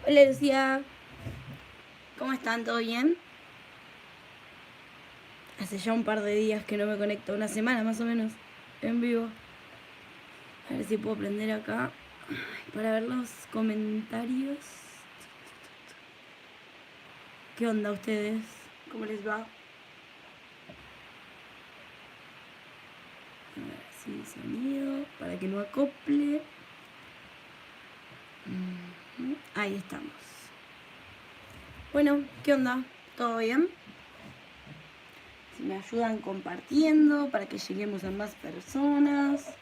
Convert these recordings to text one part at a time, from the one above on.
Hola Lucía, ¿cómo están? ¿Todo bien? Hace ya un par de días que no me conecto, una semana más o menos, en vivo. A ver si puedo prender acá para ver los comentarios. ¿Qué onda ustedes? ¿Cómo les va? A ver si sonido, para que no acople. Ahí estamos. Bueno, ¿qué onda? ¿Todo bien? Si me ayudan compartiendo para que lleguemos a más personas.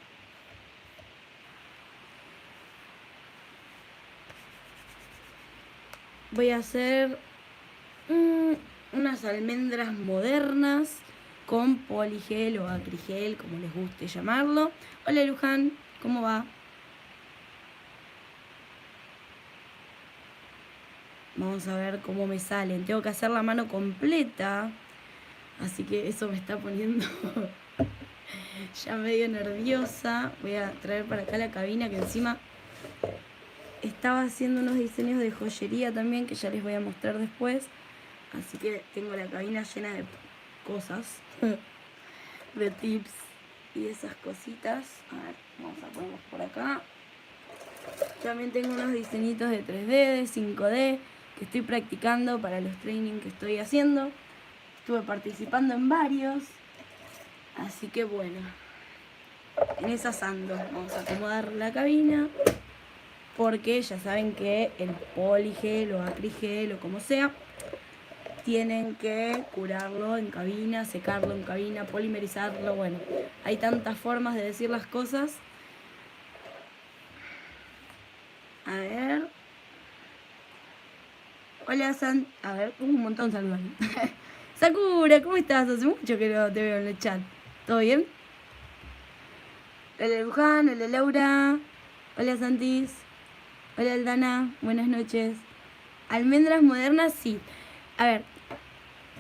Voy a hacer unas almendras modernas con poligel o acrigel, como les guste llamarlo. Hola Luján, ¿cómo va? Vamos a ver cómo me salen. Tengo que hacer la mano completa, así que eso me está poniendo ya medio nerviosa. Voy a traer para acá la cabina, que encima estaba haciendo unos diseños de joyería también, que ya les voy a mostrar después. Así que tengo la cabina llena de cosas, de tips y esas cositas. A ver, vamos a ponerlos por acá. También tengo unos diseñitos de 3D, de 5D, que estoy practicando para los trainings que estoy haciendo. Estuve participando en varios, así que bueno, en esas ando. Vamos a acomodar la cabina, porque ya saben que el poligel o acrigel o como sea, tienen que curarlo en cabina, secarlo en cabina, polimerizarlo. Bueno, hay tantas formas de decir las cosas. A ver. Hola, A ver, un montón saludando. Sakura, ¿cómo estás? Hace mucho que no te veo en el chat. ¿Todo bien? Hola Luján, hola Laura. Hola Santis. Hola Aldana, buenas noches. Almendras modernas, sí. A ver,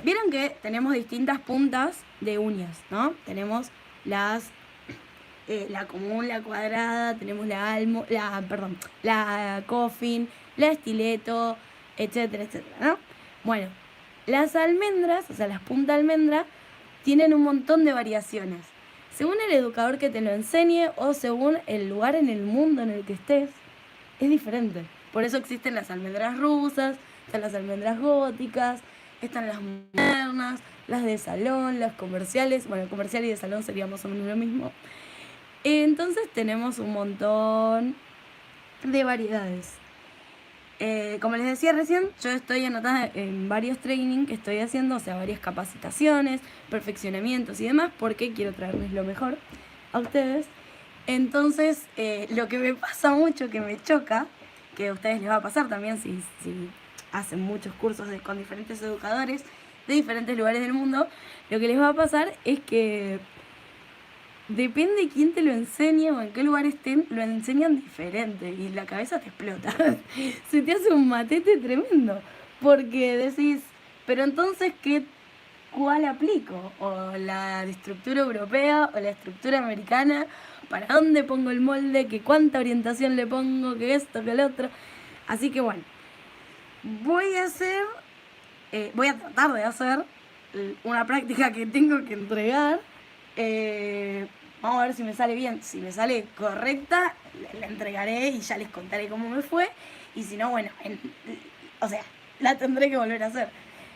vieron que tenemos distintas puntas de uñas, ¿no? Tenemos la común, la cuadrada, tenemos la coffin, la estileto, etcétera, etcétera, ¿no? Bueno, las almendras, o sea, las punta almendra, tienen un montón de variaciones. Según el educador que te lo enseñe o según el lugar en el mundo en el que estés, es diferente. Por eso existen las almendras rusas, están las almendras góticas, están las modernas, las de salón, las comerciales. Bueno, comercial y de salón sería más o menos lo mismo. Entonces tenemos un montón de variedades. Como les decía recién, yo estoy anotada en varios trainings que estoy haciendo, o sea, varias capacitaciones, perfeccionamientos y demás, porque quiero traerles lo mejor a ustedes. Entonces, lo que me pasa mucho, que me choca, que a ustedes les va a pasar también si hacen muchos cursos con diferentes educadores de diferentes lugares del mundo, lo que les va a pasar es que depende quién te lo enseñe o en qué lugar estén, lo enseñan diferente y la cabeza te explota. Se te hace un matete tremendo. Porque decís, pero entonces, ¿cuál aplico? ¿O la estructura europea o la estructura americana? ¿Para dónde pongo el molde? ¿Qué cuánta orientación le pongo? ¿Qué esto? ¿Qué el otro? Así que bueno, voy a tratar de hacer una práctica que tengo que entregar. Vamos a ver si me sale bien. Si me sale correcta, la entregaré y ya les contaré cómo me fue. Y si no, bueno, o sea, la tendré que volver a hacer.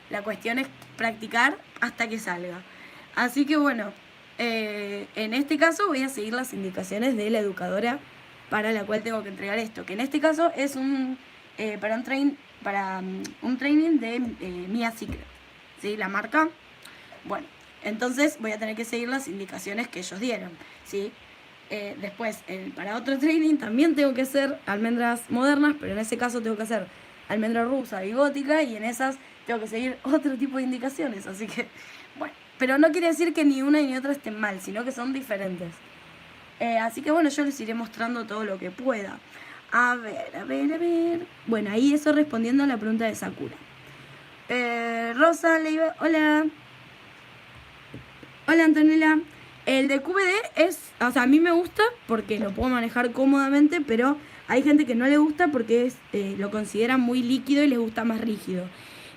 La cuestión es practicar hasta que salga. Así que bueno, en este caso voy a seguir las indicaciones de la educadora para la cual tengo que entregar esto. Que en este caso es para un training de Mia Secret. ¿Sí? La marca. Bueno, entonces voy a tener que seguir las indicaciones que ellos dieron, ¿sí? Después, para otro training también tengo que hacer almendras modernas, pero en ese caso tengo que hacer almendra rusa y gótica, y en esas tengo que seguir otro tipo de indicaciones. Así que, bueno, pero no quiere decir que ni una ni otra estén mal, sino que son diferentes. Así que bueno, yo les iré mostrando todo lo que pueda. A ver. Bueno, ahí eso respondiendo a la pregunta de Sakura. Rosa, hola. Hola Antonella, el de QVD es, o sea, a mí me gusta porque lo puedo manejar cómodamente, pero Hay gente que no le gusta porque lo considera muy líquido y les gusta más rígido.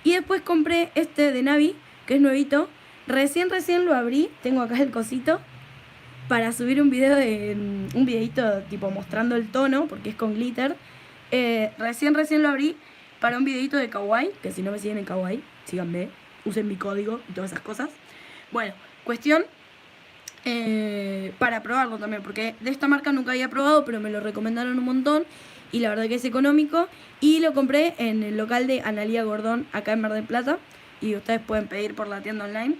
Y después compré este de Navi, que es nuevito. Recién lo abrí, tengo acá el cosito, para subir un videito tipo mostrando el tono, porque es con glitter. Recién lo abrí para un videito de Kawaii, que si no me siguen en Kawaii, síganme, usen mi código y todas esas cosas. Bueno, cuestión, para probarlo también, porque de esta marca nunca había probado, pero me lo recomendaron un montón y la verdad que es económico. Y lo compré en el local de Analía Gordón, acá en Mar del Plata, y ustedes pueden pedir por la tienda online.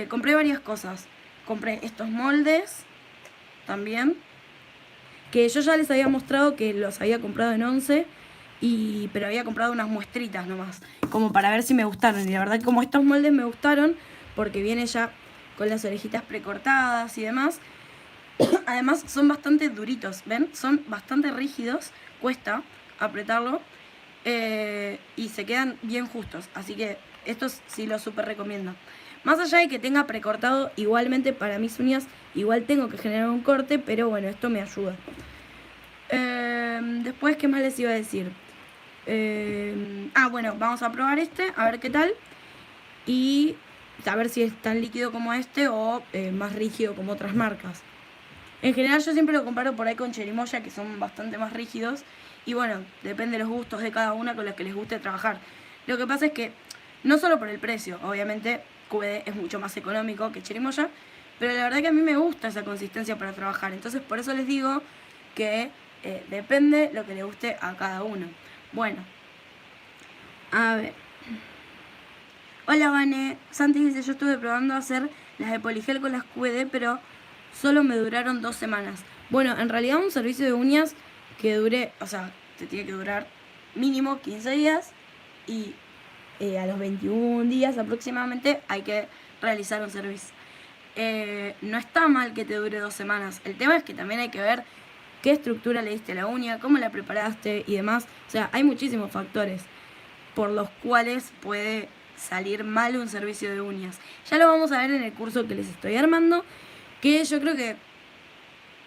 Compré varias cosas. Compré estos moldes también, que yo ya les había mostrado que los había comprado en 11, pero había comprado unas muestritas nomás, como para ver si me gustaron. Y la verdad que como estos moldes me gustaron, porque viene ya con las orejitas precortadas y demás. Además son bastante duritos, ¿ven? Son bastante rígidos, cuesta apretarlo, y se quedan bien justos. Así que estos sí los súper recomiendo. Más allá de que tenga precortado, igualmente para mis uñas, igual tengo que generar un corte, pero bueno, esto me ayuda. Después, ¿qué más les iba a decir? Bueno, vamos a probar este, a ver qué tal. Y a ver si es tan líquido como este o más rígido como otras marcas. En general yo siempre lo comparo por ahí con Cherimoya, que son bastante más rígidos. Y bueno, depende de los gustos de cada una con los que les guste trabajar. Lo que pasa es que, no solo por el precio, obviamente QD es mucho más económico que Cherimoya, pero la verdad que a mí me gusta esa consistencia para trabajar. Entonces por eso les digo que depende lo que le guste a cada uno. Bueno, a ver. Hola Vane, Santi dice, yo estuve probando hacer las de poligel con las QD, pero solo me duraron 2 semanas. Bueno, en realidad un servicio de uñas que dure, o sea, te tiene que durar mínimo 15 días y a los 21 días aproximadamente hay que realizar un servicio. No está mal que te dure 2 semanas. El tema es que también hay que ver qué estructura le diste a la uña, cómo la preparaste y demás. O sea, hay muchísimos factores por los cuales puede salir mal un servicio de uñas. Ya lo vamos a ver en el curso que les estoy armando, que yo creo que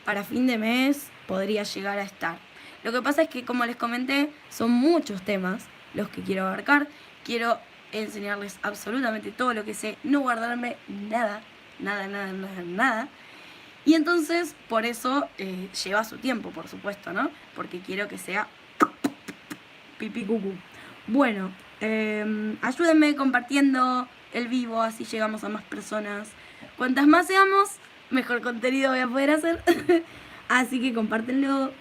para fin de mes podría llegar a estar. Lo que pasa es que, como les comenté, son muchos temas los que quiero abarcar. Quiero enseñarles absolutamente todo lo que sé, no guardarme nada. Y entonces, por eso lleva su tiempo, por supuesto, ¿no? Porque quiero que sea pipí cucú. Bueno, ayúdenme compartiendo el vivo, así llegamos a más personas. Cuantas más seamos, mejor contenido voy a poder hacer. Así que compártenlo.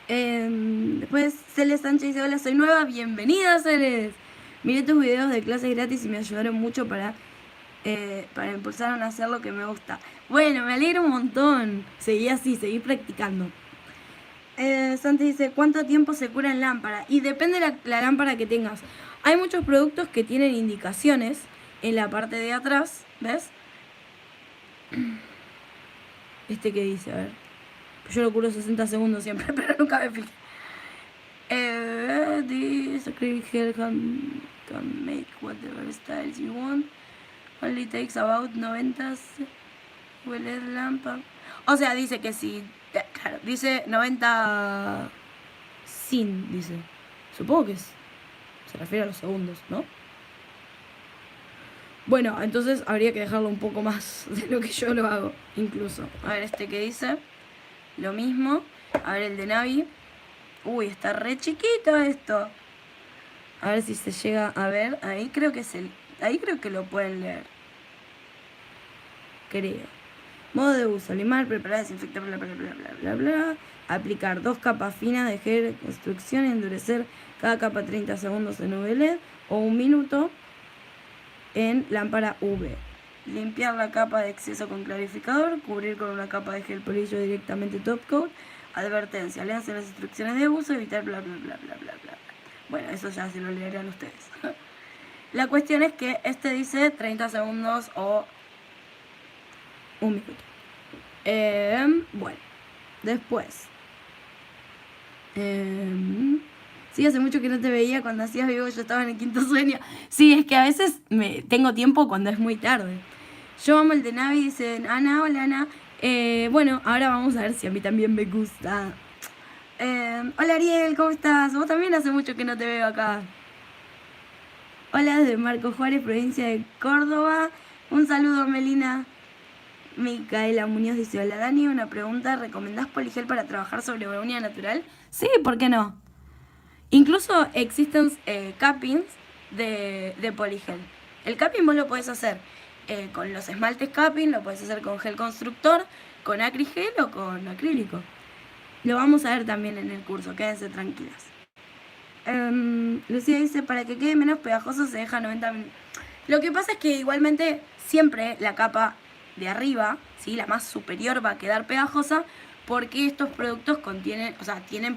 Después Celes Sánchez dice, hola, soy nueva, bienvenida Celes. Miré tus videos de clases gratis y me ayudaron mucho para impulsar a hacer lo que me gusta. Bueno, me alegro un montón. Seguí así, seguí practicando. Santi dice, ¿cuánto tiempo se cura en lámpara? Y depende de la lámpara que tengas. Hay muchos productos que tienen indicaciones en la parte de atrás, ¿ves? Este que dice, a ver. Yo lo curo 60 segundos siempre, pero nunca me fijé. This acrylic gel can make whatever styles you want. Only takes about 90 LED lampa. O sea, dice que si... Claro, dice 90 sin, dice. Supongo que se refiere a los segundos, ¿no? Bueno, entonces habría que dejarlo un poco más de lo que yo lo hago, incluso. A ver, este que dice, lo mismo. A ver, el de Navi. Uy, está re chiquito esto. A ver si se llega a ver. Ahí creo que ahí creo que lo pueden leer. Creo. Modo de uso, limar, preparar, desinfectar, bla, bla, bla, bla, bla, bla. Aplicar 2 capas finas de gel de construcción y endurecer cada capa 30 segundos en UV LED o 1 minuto en lámpara UV. Limpiar la capa de exceso con clarificador, cubrir con una capa de gel polillo directamente top coat. Advertencia, léanse las instrucciones de uso, evitar bla, bla, bla, bla, bla, bla. Bueno, eso ya se lo leerán ustedes. La cuestión es que este dice 30 segundos o 1 minuto. Bueno, después. Sí, hace mucho que no te veía. Cuando hacías vivo yo estaba en el quinto sueño. Sí, es que a veces tengo tiempo cuando es muy tarde. Yo amo el de Navi, dice Ana, hola Ana. Bueno, ahora vamos a ver si a mí también me gusta. Hola Ariel, ¿cómo estás? Vos también hace mucho que no te veo acá. Hola desde Marco Juárez, provincia de Córdoba. Un saludo, Melina. Micaela Muñoz dice, hola Dani, una pregunta, ¿recomendás Poligel para trabajar sobre una uña natural? Sí, ¿por qué no? Incluso existen cappings de Poligel. El capping vos lo podés hacer con los esmaltes capping, lo podés hacer con gel constructor, con acrigel o con acrílico. Lo vamos a ver también en el curso, quédense tranquilas. Lucía dice, para que quede menos pegajoso se deja 90 minutos. Lo que pasa es que igualmente siempre la capa de arriba, ¿sí? La más superior va a quedar pegajosa porque estos productos contienen, o sea, tienen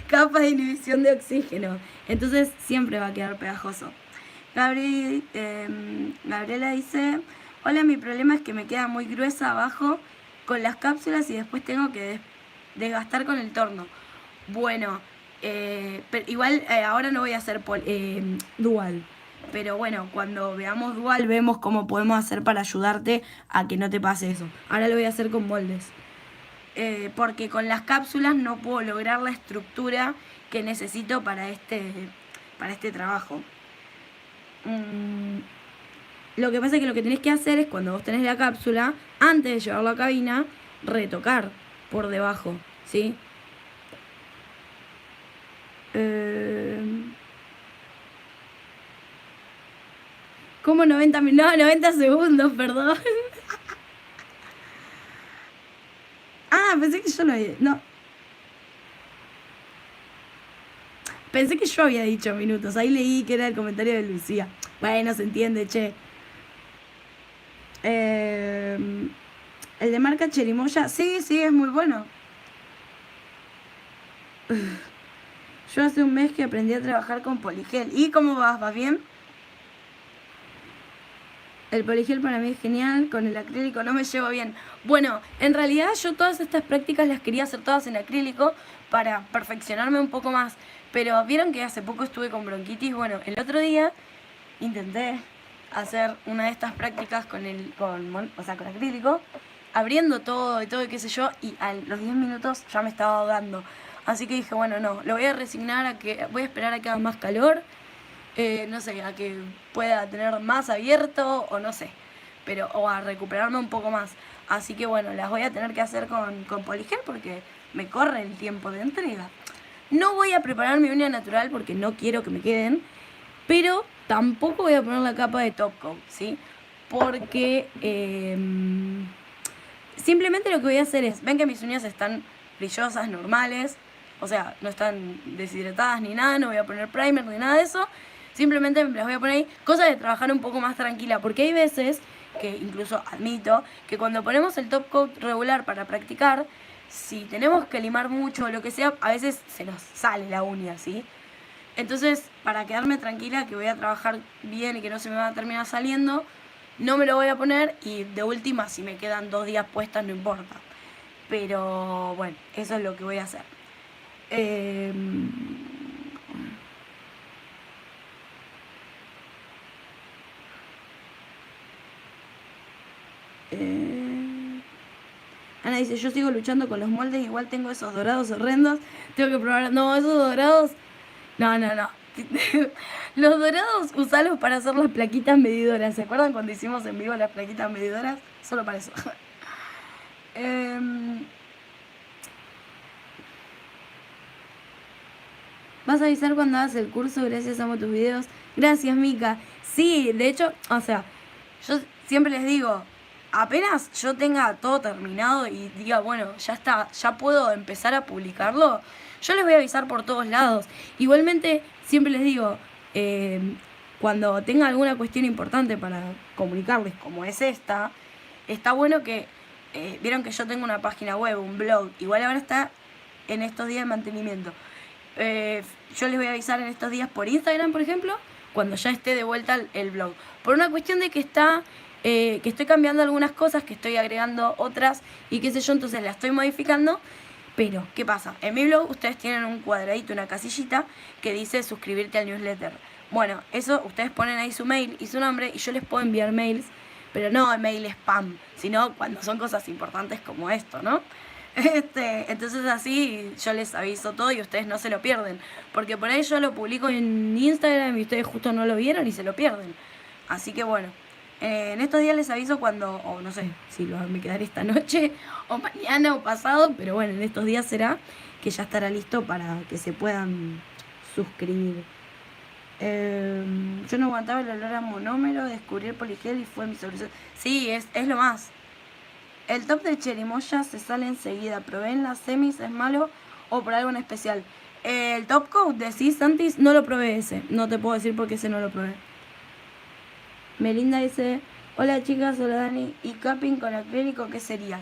capa de inhibición de oxígeno. Entonces siempre va a quedar pegajoso. Gabriela dice, hola, mi problema es que me queda muy gruesa abajo con las cápsulas y después tengo que desgastar con el torno. Bueno, pero igual ahora no voy a hacer dual. Pero bueno, cuando veamos dual vemos cómo podemos hacer para ayudarte a que no te pase eso. Ahora lo voy a hacer con moldes. Porque con las cápsulas no puedo lograr la estructura que necesito para este trabajo. Lo que pasa es que lo que tenés que hacer es cuando vos tenés la cápsula, antes de llevarlo a cabina, retocar por debajo, ¿sí? ¿Cómo 90 minutos? No, 90 segundos, perdón. Ah, pensé que yo lo había... No. Pensé que yo había dicho minutos. Ahí leí que era el comentario de Lucía. Bueno, se entiende, che. El de marca Cherimoya. Sí, es muy bueno. Yo hace un mes que aprendí a trabajar con Poligel. ¿Y cómo vas? ¿Vas bien? El Poligel para mí es genial, con el acrílico no me llevo bien. Bueno, en realidad yo todas estas prácticas las quería hacer todas en acrílico para perfeccionarme un poco más. Pero vieron que hace poco estuve con bronquitis. Bueno, el otro día intenté hacer una de estas prácticas con acrílico, abriendo todo y qué sé yo, y a los 10 minutos ya me estaba ahogando. Así que dije, bueno, no, lo voy a resignar a que voy a esperar a que haga más calor. No sé, a que pueda tener más abierto o no sé, pero o a recuperarme un poco más. Así que bueno, las voy a tener que hacer con Poligel porque me corre el tiempo de entrega. No voy a preparar mi uña natural porque no quiero que me queden, pero tampoco voy a poner la capa de top coat, ¿sí? Porque simplemente lo que voy a hacer es, ven que mis uñas están brillosas, normales, o sea, no están deshidratadas ni nada, no voy a poner primer ni nada de eso. Simplemente me las voy a poner ahí, cosa de trabajar un poco más tranquila, porque hay veces, que incluso admito, que cuando ponemos el top coat regular para practicar, si tenemos que limar mucho o lo que sea, a veces se nos sale la uña, ¿sí? Entonces, para quedarme tranquila que voy a trabajar bien y que no se me va a terminar saliendo, no me lo voy a poner y de última, si me quedan 2 días puestas, no importa. Pero bueno, eso es lo que voy a hacer. Ana dice, yo sigo luchando con los moldes, igual tengo esos dorados horrendos, tengo que probar... No, esos dorados... No. Los dorados usalos para hacer las plaquitas medidoras. ¿Se acuerdan cuando hicimos en vivo las plaquitas medidoras? Solo para eso. Vas a avisar cuando hagas el curso, gracias, amo tus videos. Gracias, Mica. Sí, de hecho, o sea, yo siempre les digo, apenas yo tenga todo terminado y diga, bueno, ya está, ya puedo empezar a publicarlo, yo les voy a avisar por todos lados. Igualmente, siempre les digo, cuando tenga alguna cuestión importante para comunicarles, como es esta, está bueno que, vieron que yo tengo una página web, un blog, igual ahora está en estos días de mantenimiento. Yo les voy a avisar en estos días por Instagram, por ejemplo, cuando ya esté de vuelta el blog. Por una cuestión de que que estoy cambiando algunas cosas, que estoy agregando otras y qué sé yo, entonces la estoy modificando. Pero, ¿qué pasa? En mi blog ustedes tienen un cuadradito, una casillita que dice suscribirte al newsletter. Bueno, eso ustedes ponen ahí su mail y su nombre y yo les puedo enviar mails pero no mail spam, sino cuando son cosas importantes como esto, ¿no? Entonces así yo les aviso todo y ustedes no se lo pierden, porque por ahí yo lo publico en Instagram y ustedes justo no lo vieron y se lo pierden. Así que bueno, en estos días les aviso cuando, o no sé si lo me quedaré esta noche o mañana o pasado, pero bueno, en estos días será que ya estará listo para que se puedan suscribir. Yo no aguantaba el olor a monómero, descubrí el poligel y fue mi solución. Sí, es lo más. El top de Cherimoya se sale enseguida. Probé en las semis, ¿es malo o por algo en especial? El top coat, decís, Santis, no lo probé ese. No te puedo decir porque ese no lo probé. Melinda dice, hola chicas, hola Dani. ¿Y cupping con acrílico qué sería?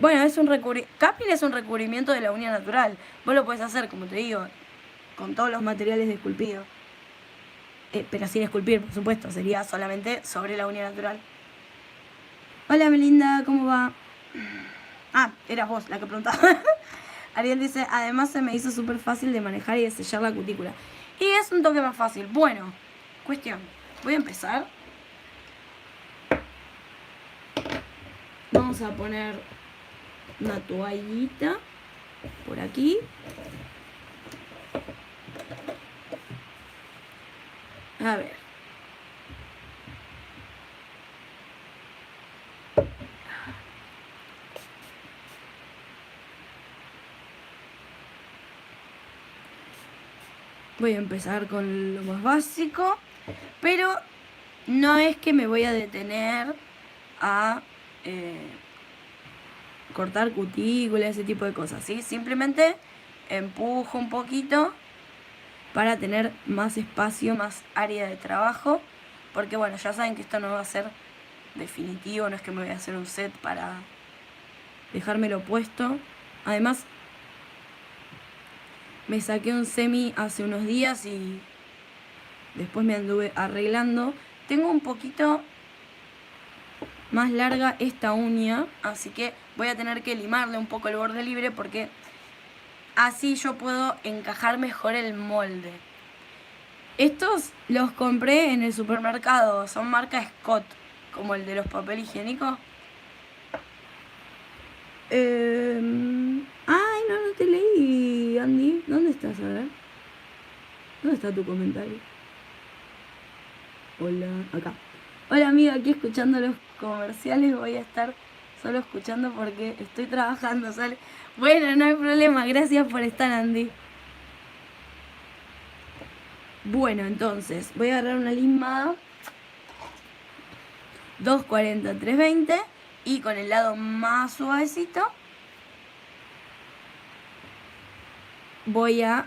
Bueno, es un cupping es un recubrimiento de la uña natural. Vos lo podés hacer, como te digo, con todos los materiales de esculpido. Pero sin esculpir, por supuesto. Sería solamente sobre la uña natural. Hola Melinda, ¿cómo va? Ah, eras vos la que preguntaba. Ariel dice, además se me hizo súper fácil de manejar y de sellar la cutícula. Y es un toque más fácil. Bueno, cuestión. Voy a empezar. Vamos a poner una toallita por aquí. A ver. Voy a empezar con lo más básico, pero no es que me voy a detener a cortar cutícula, ese tipo de cosas, ¿sí? Simplemente empujo un poquito para tener más espacio, más área de trabajo, porque bueno, ya saben que esto no va a ser definitivo, no es que me voy a hacer un set para dejármelo puesto. Además, me saqué un semi hace unos días y después me anduve arreglando. Tengo un poquito más larga esta uña, así que voy a tener que limarle un poco el borde libre porque así yo puedo encajar mejor el molde. Estos los compré en el supermercado, son marca Scott, como el de los papel higiénicos. Ay, no te leí, Andy. ¿Dónde estás? A ver. ¿Dónde está tu comentario? Hola, acá. Hola amiga, aquí escuchando los comerciales. Voy a estar solo escuchando porque estoy trabajando, ¿sale? Bueno, no hay problema. Gracias por estar, Andy. Bueno, entonces, voy a agarrar una limada 240, 320 y con el lado más suavecito voy a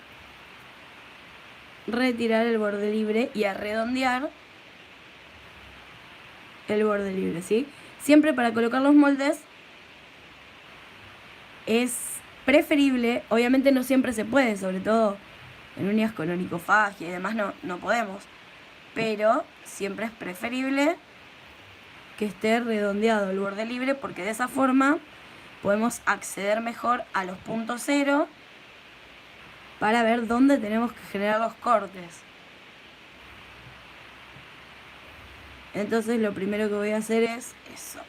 retirar el borde libre y a redondear el borde libre, ¿sí? Siempre para colocar los moldes es preferible, obviamente no siempre se puede, sobre todo en uñas con onicofagia y demás no podemos, pero siempre es preferible que esté redondeado el borde libre porque de esa forma podemos acceder mejor a los puntos cero para ver dónde tenemos que generar los cortes. Entonces lo primero que voy a hacer es eso.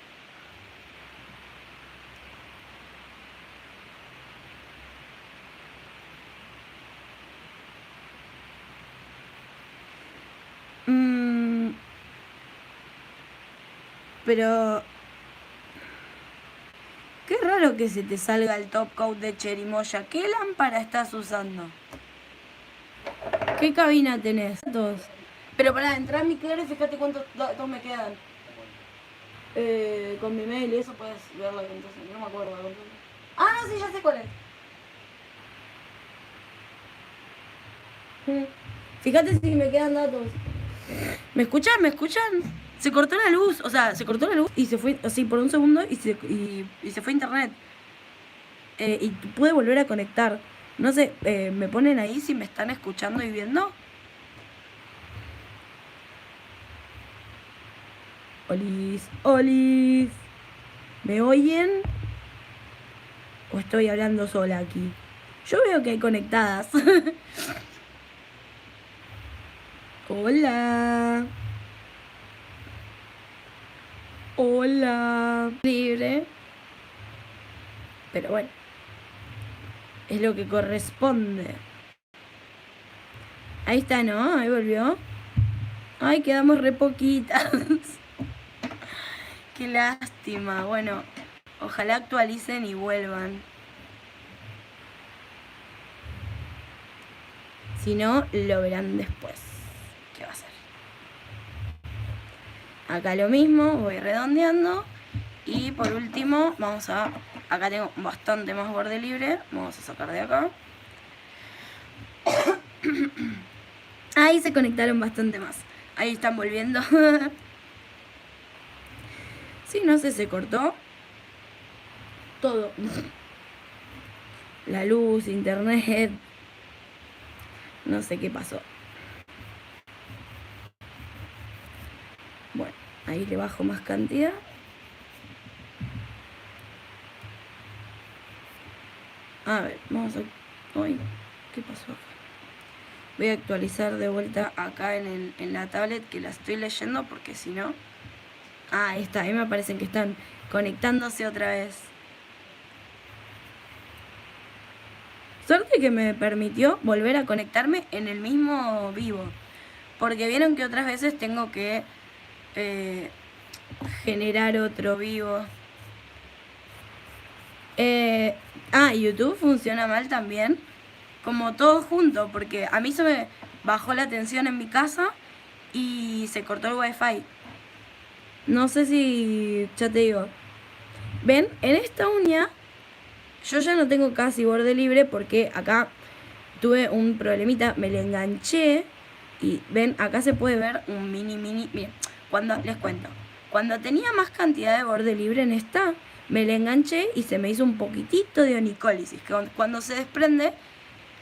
Pero qué raro que se te salga el top coat de Cherimoya. ¿Qué lámpara estás usando? ¿Qué cabina tenés? Dos. Pero para entrar a mi claro, fíjate cuántos datos me quedan. Con mi mail y eso puedes verlo entonces. No me acuerdo. Ah, no, sí, ya sé cuál es. Fíjate si me quedan datos. ¿Me escuchan? ¿Me escuchan? Se cortó la luz, o sea, se cortó la luz y se fue así por un segundo y se fue internet. Y pude volver a conectar. No sé, me ponen ahí si me están escuchando y viendo. Olis, olis. ¿Me oyen? ¿O estoy hablando sola aquí? Yo veo que hay conectadas. Hola. Hola. Libre. Pero bueno. Es lo que corresponde. Ahí está, ¿no? Ahí volvió. Ay, quedamos re poquitas. Qué lástima. Bueno, ojalá actualicen y vuelvan. Si no, lo verán después. ¿Qué va a ser? Acá lo mismo, voy redondeando. Y por último, vamos a... Acá tengo bastante más borde libre. Vamos a sacar de acá. Ahí se conectaron bastante más. Ahí están volviendo. Sí, no sé, se cortó todo. La luz, internet. No sé qué pasó. Bueno, ahí le bajo más cantidad. A ver, vamos a... Uy, ¿qué pasó acá? Voy a actualizar de vuelta acá en la tablet que la estoy leyendo porque si no... Ah, ahí está, ahí me parecen que están conectándose otra vez. Suerte que me permitió volver a conectarme en el mismo vivo. Porque vieron que otras veces tengo que generar otro vivo. YouTube funciona mal también. Como todo junto, porque a mí se me bajó la tensión en mi casa y se cortó el wifi. No sé si ya te digo. ¿Ven? En esta uña yo ya no tengo casi borde libre porque acá tuve un problemita, me le enganché y ven, acá se puede ver un mini. Miren, cuando les cuento, cuando tenía más cantidad de borde libre en esta, me le enganché y se me hizo un poquitito de onicólisis, que cuando se desprende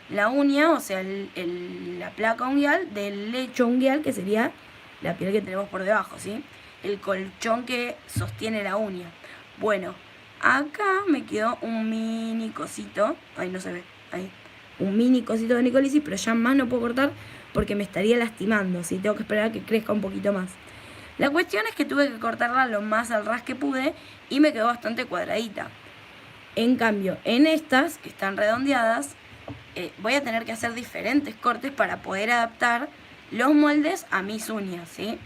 la uña, o sea, la placa unguial del lecho unguial, que sería la piel que tenemos por debajo, ¿sí? El colchón que sostiene la uña. Bueno, acá me quedó un mini cosito, ahí no se ve, ahí, un mini cosito de onicólisis, pero ya más no puedo cortar porque me estaría lastimando, ¿sí? Tengo que esperar a que crezca un poquito más. La cuestión es que tuve que cortarla lo más al ras que pude y me quedó bastante cuadradita. En cambio, en estas, que están redondeadas, voy a tener que hacer diferentes cortes para poder adaptar los moldes a mis uñas, ¿sí?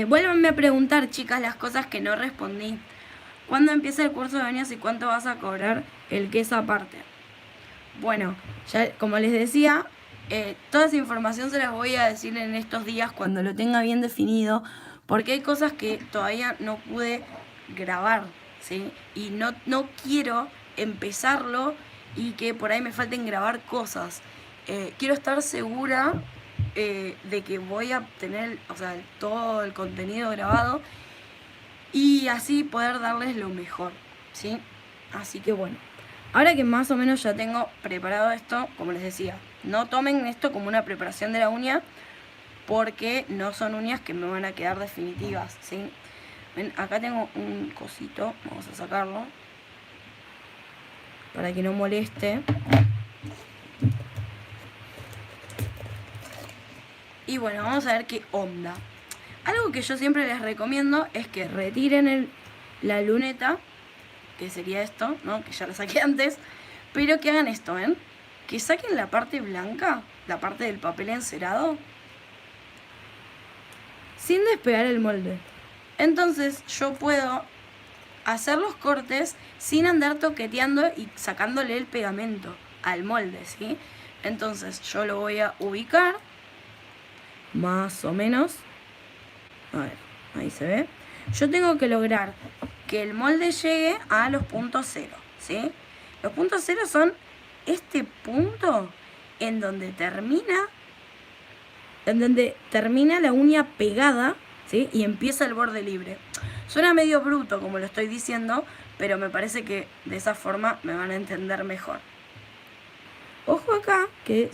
Vuélvanme a preguntar, chicas, las cosas que no respondí. ¿Cuándo empieza el curso de uñas y cuánto vas a cobrar el queso aparte? Bueno, ya como les decía, toda esa información se las voy a decir en estos días cuando lo tenga bien definido, porque hay cosas que todavía no pude grabar, ¿sí? Y no quiero empezarlo y que por ahí me falten grabar cosas. Quiero estar segura de que voy a tener, o sea, todo el contenido grabado y así poder darles lo mejor, ¿sí? Así que bueno, ahora que más o menos ya tengo preparado esto, como les decía, no tomen esto como una preparación de la uña porque no son uñas que me van a quedar definitivas, ¿sí? Ven, acá tengo un cosito, vamos a sacarlo para que no moleste. Y bueno, vamos a ver qué onda. Algo que yo siempre les recomiendo es que retiren la luneta, que sería esto, ¿no? Que ya la saqué antes, pero que hagan esto, ¿ven? Que saquen la parte blanca, la parte del papel encerado, sin despegar el molde. Entonces yo puedo hacer los cortes sin andar toqueteando y sacándole el pegamento al molde, ¿sí? Entonces yo lo voy a ubicar más o menos. A ver, ahí se ve. Yo tengo que lograr que el molde llegue a los puntos cero, ¿sí? Los puntos cero son este punto en donde termina la uña pegada, ¿sí? Y empieza el borde libre. Suena medio bruto como lo estoy diciendo, pero me parece que de esa forma me van a entender mejor. Ojo acá, que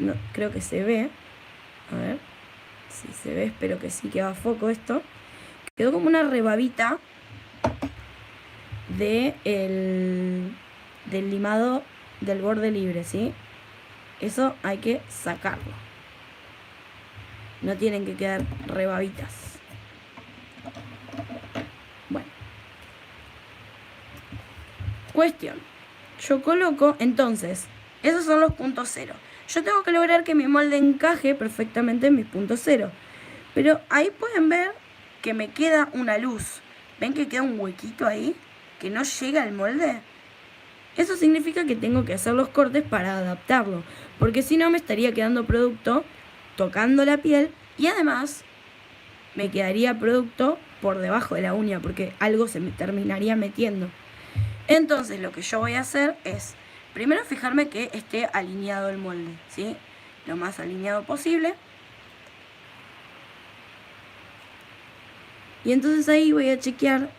no, creo que se ve. A ver si se ve, espero que sí, que va a foco esto. Quedó como una rebabita del limado del borde libre, ¿sí? Eso hay que sacarlo. No tienen que quedar rebabitas. Bueno. Cuestión. Yo coloco, entonces, esos son los puntos cero. Yo tengo que lograr que mi molde encaje perfectamente en mis puntos cero. Pero ahí pueden ver que me queda una luz. ¿Ven que queda un huequito ahí? Que no llega al molde. Eso significa que tengo que hacer los cortes para adaptarlo. Porque si no me estaría quedando producto tocando la piel. Y además me quedaría producto por debajo de la uña. Porque algo se me terminaría metiendo. Entonces lo que yo voy a hacer es primero fijarme que esté alineado el molde, ¿sí? Lo más alineado posible. Y entonces ahí voy a chequear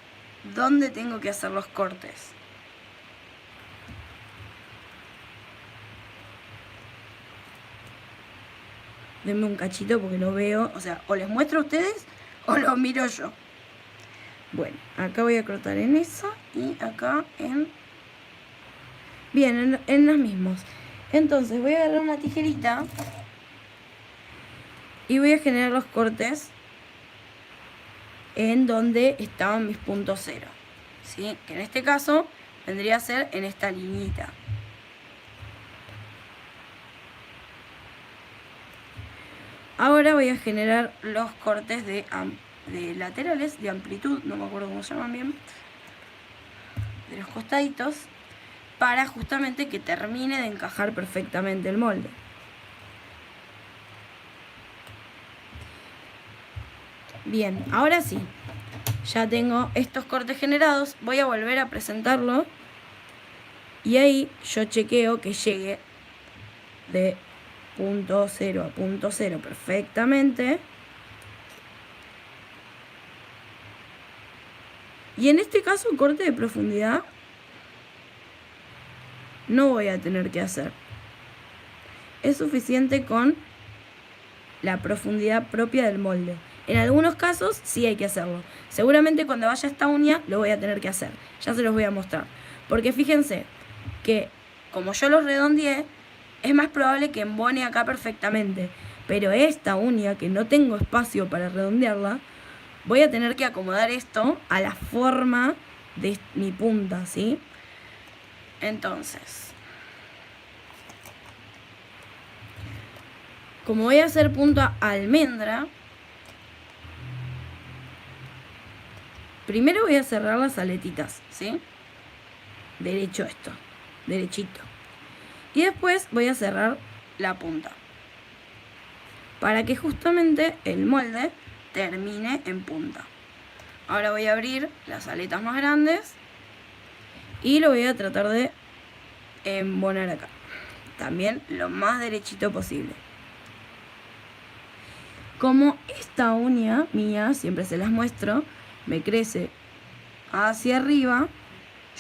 dónde tengo que hacer los cortes. Denme un cachito porque lo veo, o sea, o les muestro a ustedes o lo miro yo. Bueno, acá voy a cortar en esa y acá en... Bien, en los mismos. Entonces voy a agarrar una tijerita y voy a generar los cortes en donde estaban mis puntos cero, ¿sí? Que en este caso vendría a ser en esta liñita. Ahora voy a generar los cortes de laterales, de amplitud, no me acuerdo cómo se llaman bien, de los costaditos, para justamente que termine de encajar perfectamente el molde. Bien, ahora sí, ya tengo estos cortes generados, voy a volver a presentarlo y ahí yo chequeo que llegue de punto cero a punto cero perfectamente. Y en este caso corte de profundidad no voy a tener que hacer. Es suficiente con la profundidad propia del molde. En algunos casos sí hay que hacerlo. Seguramente cuando vaya esta uña lo voy a tener que hacer. Ya se los voy a mostrar. Porque fíjense que como yo los redondeé, es más probable que embone acá perfectamente. Pero esta uña, que no tengo espacio para redondearla, voy a tener que acomodar esto a la forma de mi punta, ¿sí? Entonces, como voy a hacer punta almendra, primero voy a cerrar las aletitas, ¿sí? Derecho esto, derechito. Y después voy a cerrar la punta, para que justamente el molde termine en punta. Ahora voy a abrir las aletas más grandes y lo voy a tratar de embonar acá. También lo más derechito posible. Como esta uña mía, siempre se las muestro, me crece hacia arriba,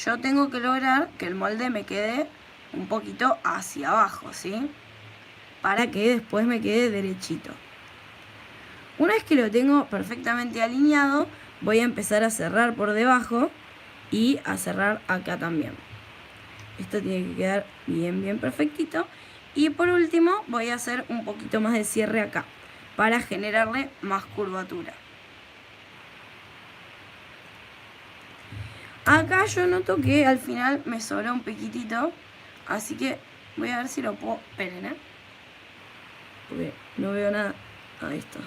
yo tengo que lograr que el molde me quede un poquito hacia abajo, ¿sí? Para que después me quede derechito. Una vez que lo tengo perfectamente alineado, voy a empezar a cerrar por debajo y a cerrar acá también. Esto tiene que quedar bien perfectito. Y por último voy a hacer un poquito más de cierre acá, para generarle más curvatura. Acá yo noto que al final me sobró un piquitito, así que voy a ver si lo puedo... Esperen, porque no veo nada. Ahí está.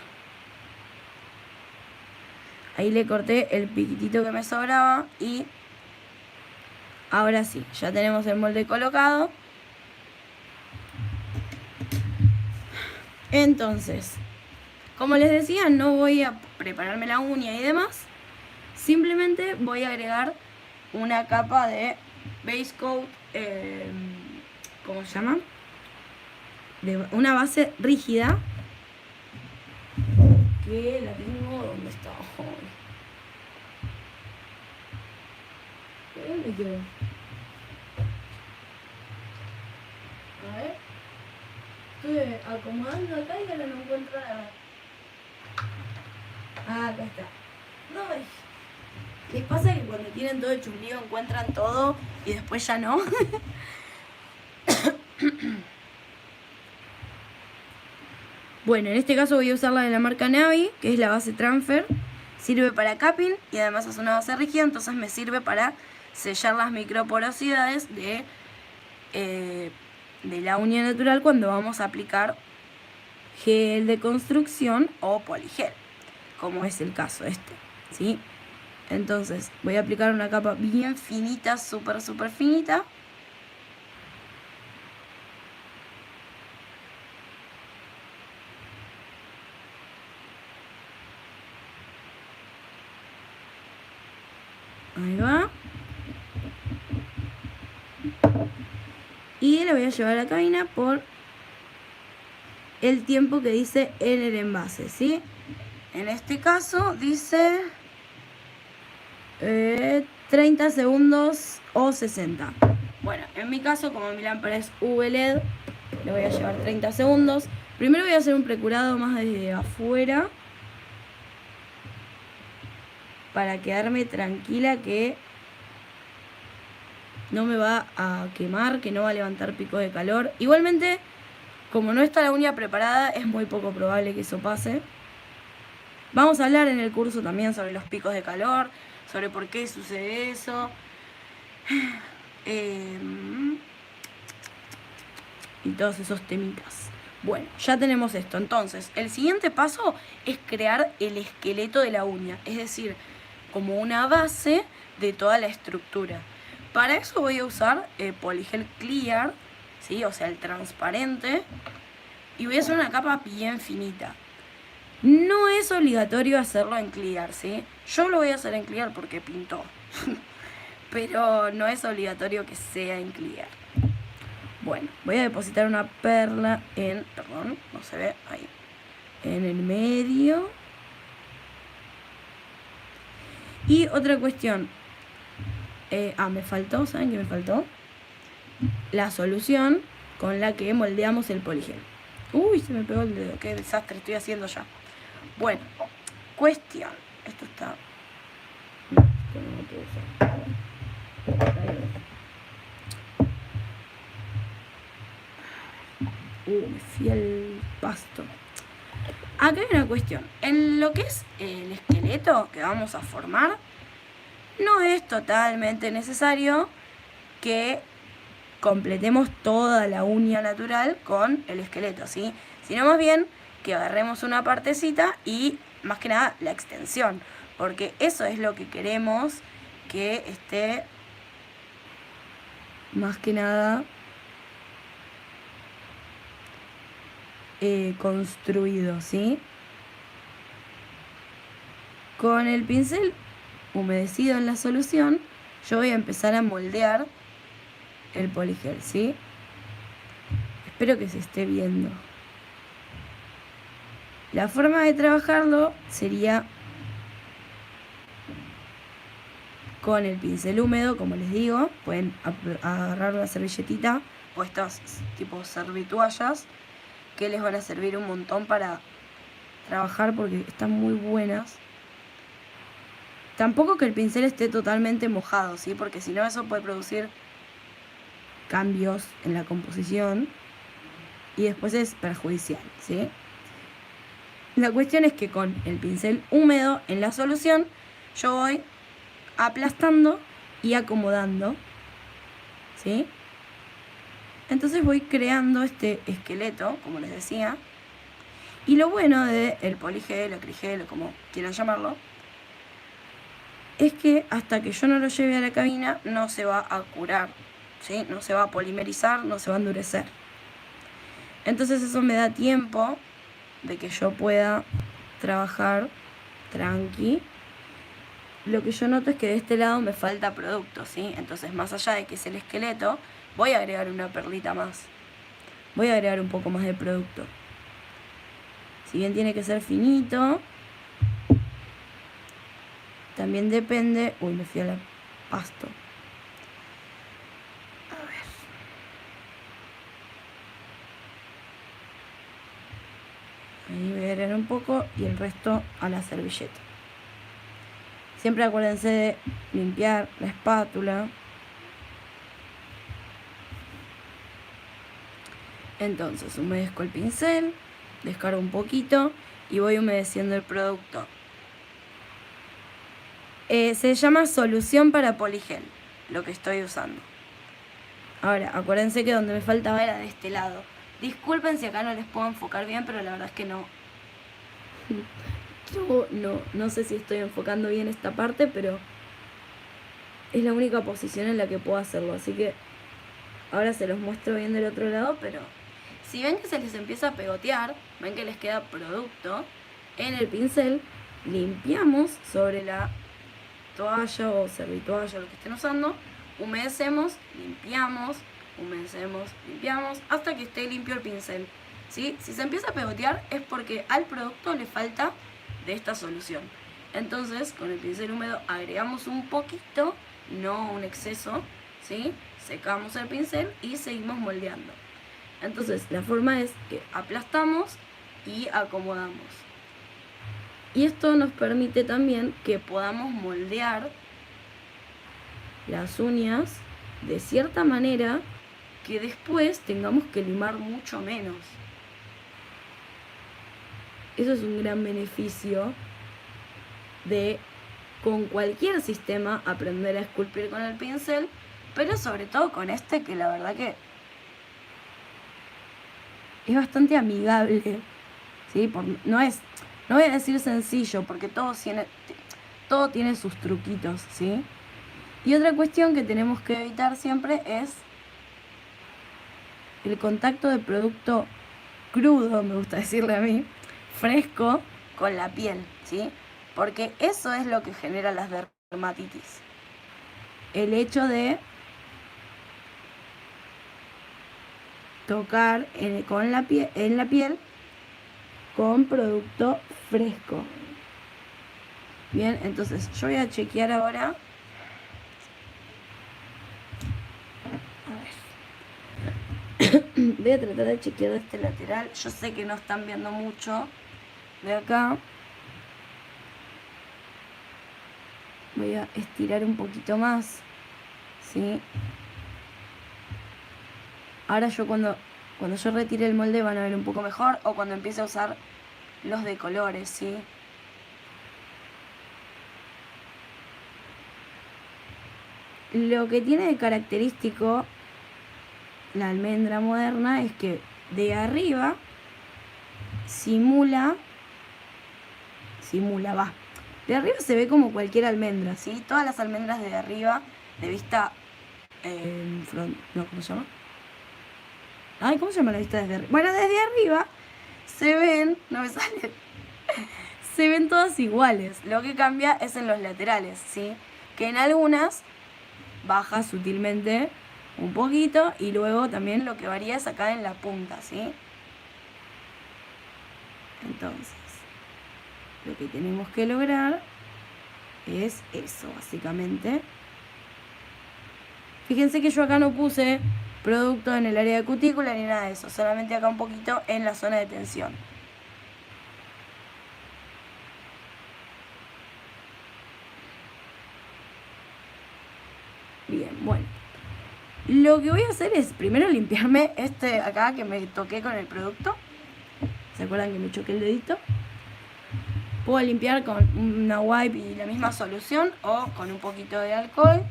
Ahí le corté el piquitito que me sobraba y ahora sí, ya tenemos el molde colocado. Entonces, como les decía, no voy a prepararme la uña y demás. Simplemente voy a agregar una capa de base coat, ¿cómo se llama? De una base rígida. Que la tengo, ¿dónde está? ¿Dónde quedó? A ver. Estoy acomodando acá y ahora no encuentro nada. Ah, acá está. No, les pasa que cuando tienen todo hecho un lío encuentran todo y después ya no. Bueno, en este caso voy a usar la de la marca Navi, que es la base Transfer. Sirve para capping y además es una base rígida, entonces me sirve para sellar las microporosidades de la uña natural cuando vamos a aplicar gel de construcción o poligel, como es el caso este, ¿sí? Entonces voy a aplicar una capa bien finita, súper finita. Ahí va. Y la voy a llevar a la cabina por el tiempo que dice en el envase, ¿sí? En este caso dice 30 segundos o 60. Bueno, en mi caso, como mi lámpara es UV-LED, le voy a llevar 30 segundos. Primero voy a hacer un precurado más desde afuera para quedarme tranquila que no me va a quemar, que no va a levantar picos de calor. Igualmente, como no está la uña preparada, es muy poco probable que eso pase. Vamos a hablar en el curso también sobre los picos de calor, sobre por qué sucede eso. Y todos esos temitas. Bueno, ya tenemos esto. Entonces, el siguiente paso es crear el esqueleto de la uña. Es decir, como una base de toda la estructura. Para eso voy a usar Poligel Clear, ¿sí? O sea, el transparente. Y voy a hacer una capa bien finita. No es obligatorio hacerlo en Clear, ¿sí? Yo lo voy a hacer en Clear porque pintó. Pero no es obligatorio que sea en Clear. Bueno, voy a depositar una perla en... Perdón, no se ve ahí. En el medio. Y otra cuestión. Me faltó, ¿saben qué me faltó? La solución con la que moldeamos el poligel. Uy, se me pegó el dedo. Qué desastre estoy haciendo ya. Bueno, cuestión. Esto está... No, esto no lo puedo usar. Me fui al pasto. Acá hay una cuestión. En lo que es el esqueleto que vamos a formar, no es totalmente necesario que completemos toda la uña natural con el esqueleto, ¿sí? Sino más bien que agarremos una partecita y más que nada la extensión, porque eso es lo que queremos que esté más que nada construido, ¿sí? Con el pincel humedecido en la solución, yo voy a empezar a moldear el poligel, ¿sí? Espero que se esté viendo. La forma de trabajarlo sería con el pincel húmedo, como les digo. Pueden agarrar una servilletita o estas tipo servitoallas que les van a servir un montón para trabajar porque están muy buenas. Tampoco que el pincel esté totalmente mojado, ¿sí? Porque si no, eso puede producir cambios en la composición y después es perjudicial, ¿sí? La cuestión es que con el pincel húmedo en la solución yo voy aplastando y acomodando, ¿sí? Entonces voy creando este esqueleto, como les decía. Y lo bueno del poligel, acrigel, o como quieran llamarlo, es que hasta que yo no lo lleve a la cabina no se va a curar, ¿sí? No se va a polimerizar, no se va a endurecer. Entonces eso me da tiempo de que yo pueda trabajar tranqui. Lo que yo noto es que de este lado me falta producto, ¿sí? Entonces, más allá de que es el esqueleto, voy a agregar una perlita más. Voy a agregar un poco más de producto. Si bien tiene que ser finito, también depende... Uy, me fui al pasto. A ver. Ahí voy a agregar un poco y el resto a la servilleta. Siempre acuérdense de limpiar la espátula. Entonces humedezco el pincel, Descargo un poquito y voy humedeciendo el producto. Se llama solución para poligel, lo que estoy usando. Ahora, acuérdense que donde me faltaba era de este lado. Disculpen si acá no les puedo enfocar bien, pero la verdad es que no. Yo no sé si estoy enfocando bien esta parte, pero es la única posición en la que puedo hacerlo. Así que ahora se los muestro bien del otro lado, pero si ven que se les empieza a pegotear, ven que les queda producto en el pincel, limpiamos sobre la toalla o servitoalla, lo que estén usando, humedecemos, limpiamos, humedecemos, limpiamos, hasta que esté limpio el pincel. ¿Sí? Si se empieza a pegotear es porque al producto le falta de esta solución. Entonces, con el pincel húmedo agregamos un poquito, no un exceso, ¿sí? Secamos el pincel y seguimos moldeando. Entonces, la forma es que aplastamos y acomodamos. Y esto nos permite también que podamos moldear las uñas de cierta manera que después tengamos que limar mucho menos. Eso es un gran beneficio de, con cualquier sistema, aprender a esculpir con el pincel, pero sobre todo con este, que la verdad que es bastante amigable, ¿sí? No voy a decir sencillo, porque todo tiene sus truquitos, ¿sí? Y otra cuestión que tenemos que evitar siempre es el contacto de producto crudo, me gusta decirle a mí, fresco, con la piel, ¿sí? Porque eso es lo que genera las dermatitis. El hecho de tocar en la piel con producto fresco. Bien, entonces yo voy a chequear ahora. A ver. Voy a tratar de chequear de este lateral. Yo sé que no están viendo mucho de acá. Voy a estirar un poquito más, ¿sí? Ahora yo cuando yo retire el molde van a ver un poco mejor, o cuando empiece a usar los de colores, ¿sí? Lo que tiene de característico la almendra moderna es que de arriba simula, va. De arriba se ve como cualquier almendra, ¿sí? Todas las almendras de arriba, de vista... ¿cómo se llama? Ay, ¿cómo se llama la vista desde arriba? Bueno, desde arriba se ven... No me sale. Se ven todas iguales. Lo que cambia es en los laterales, ¿sí? Que en algunas baja sutilmente un poquito, y luego también lo que varía es acá en la punta, ¿sí? Entonces, lo que tenemos que lograr es eso, básicamente. Fíjense que yo acá no puse producto en el área de cutícula ni nada de eso, solamente acá un poquito en la zona de tensión. Bien, bueno. Lo que voy a hacer es primero limpiarme este acá que me toqué con el producto. ¿Se acuerdan que me choqué el dedito? Puedo limpiar con una wipe y la misma solución, o con un poquito de alcohol.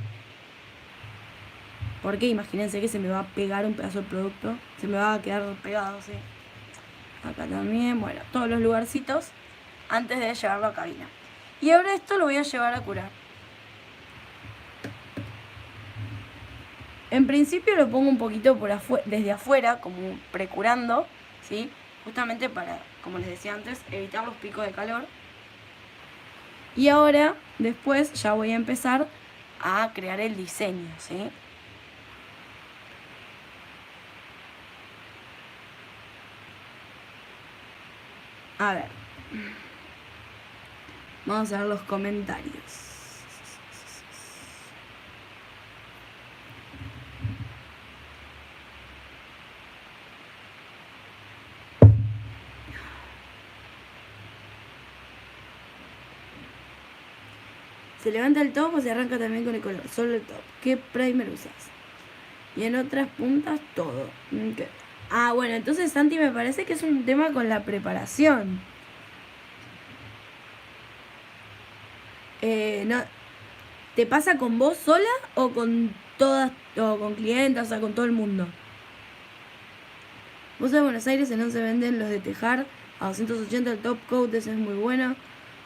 Porque imagínense que se me va a pegar un pedazo de producto. Se me va a quedar pegado, ¿sí? Acá también, bueno, todos los lugarcitos antes de llevarlo a cabina. Y ahora esto lo voy a llevar a curar. En principio lo pongo un poquito desde afuera, como precurando, ¿sí? Justamente para, como les decía antes, evitar los picos de calor. Y ahora, después, ya voy a empezar a crear el diseño, ¿sí? A ver. Vamos a ver los comentarios. ¿Se levanta el top o se arranca también con el color? Solo el top. ¿Qué primer usas? Y en otras puntas todo. Okay. Ah, bueno, entonces Santi me parece que es un tema con la preparación. No, ¿te pasa con vos sola o con todas, o con clientas, o sea, con todo el mundo? Vos de Buenos Aires en 11 venden los de tejar a 280, el top coat, ese es muy bueno.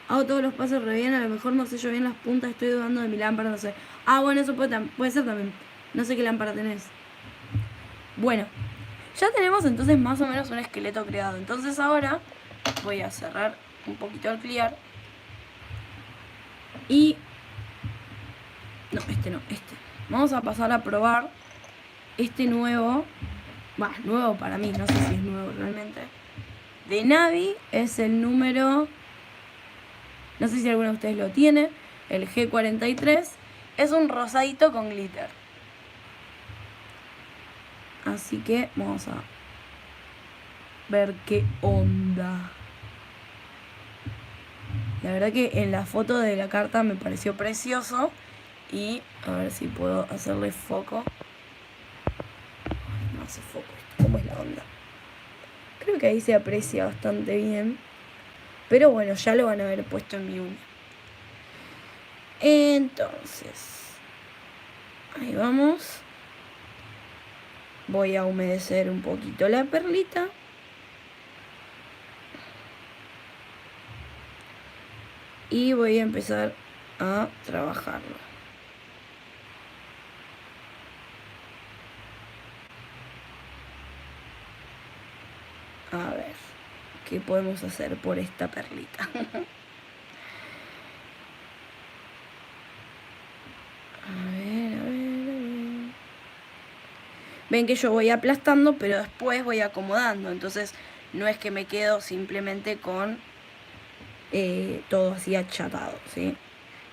Hago todos los pasos re bien, a lo mejor no sé yo bien las puntas, estoy dudando de mi lámpara, no sé. Ah, bueno, eso puede ser también. No sé qué lámpara tenés. Bueno, ya tenemos entonces más o menos un esqueleto creado. Entonces ahora voy a cerrar un poquito el clear. Y... no, este. Vamos a pasar a probar este nuevo. Nuevo para mí, no sé si es nuevo realmente. De Navi es el número... no sé si alguno de ustedes lo tiene. El G43. Es un rosadito con glitter. Así que vamos a ver qué onda. La verdad que en la foto de la carta me pareció precioso. Y a ver si puedo hacerle foco. No hace foco esto. ¿Cómo es la onda? Creo que ahí se aprecia bastante bien. Pero bueno, ya lo van a haber puesto en mi uña. Entonces, ahí vamos. Voy a humedecer un poquito la perlita. Y voy a empezar a trabajarlo. A ver, ¿qué podemos hacer por esta perlita? A ver. Ven que yo voy aplastando, pero después voy acomodando. Entonces no es que me quedo simplemente con todo así achatado, ¿sí?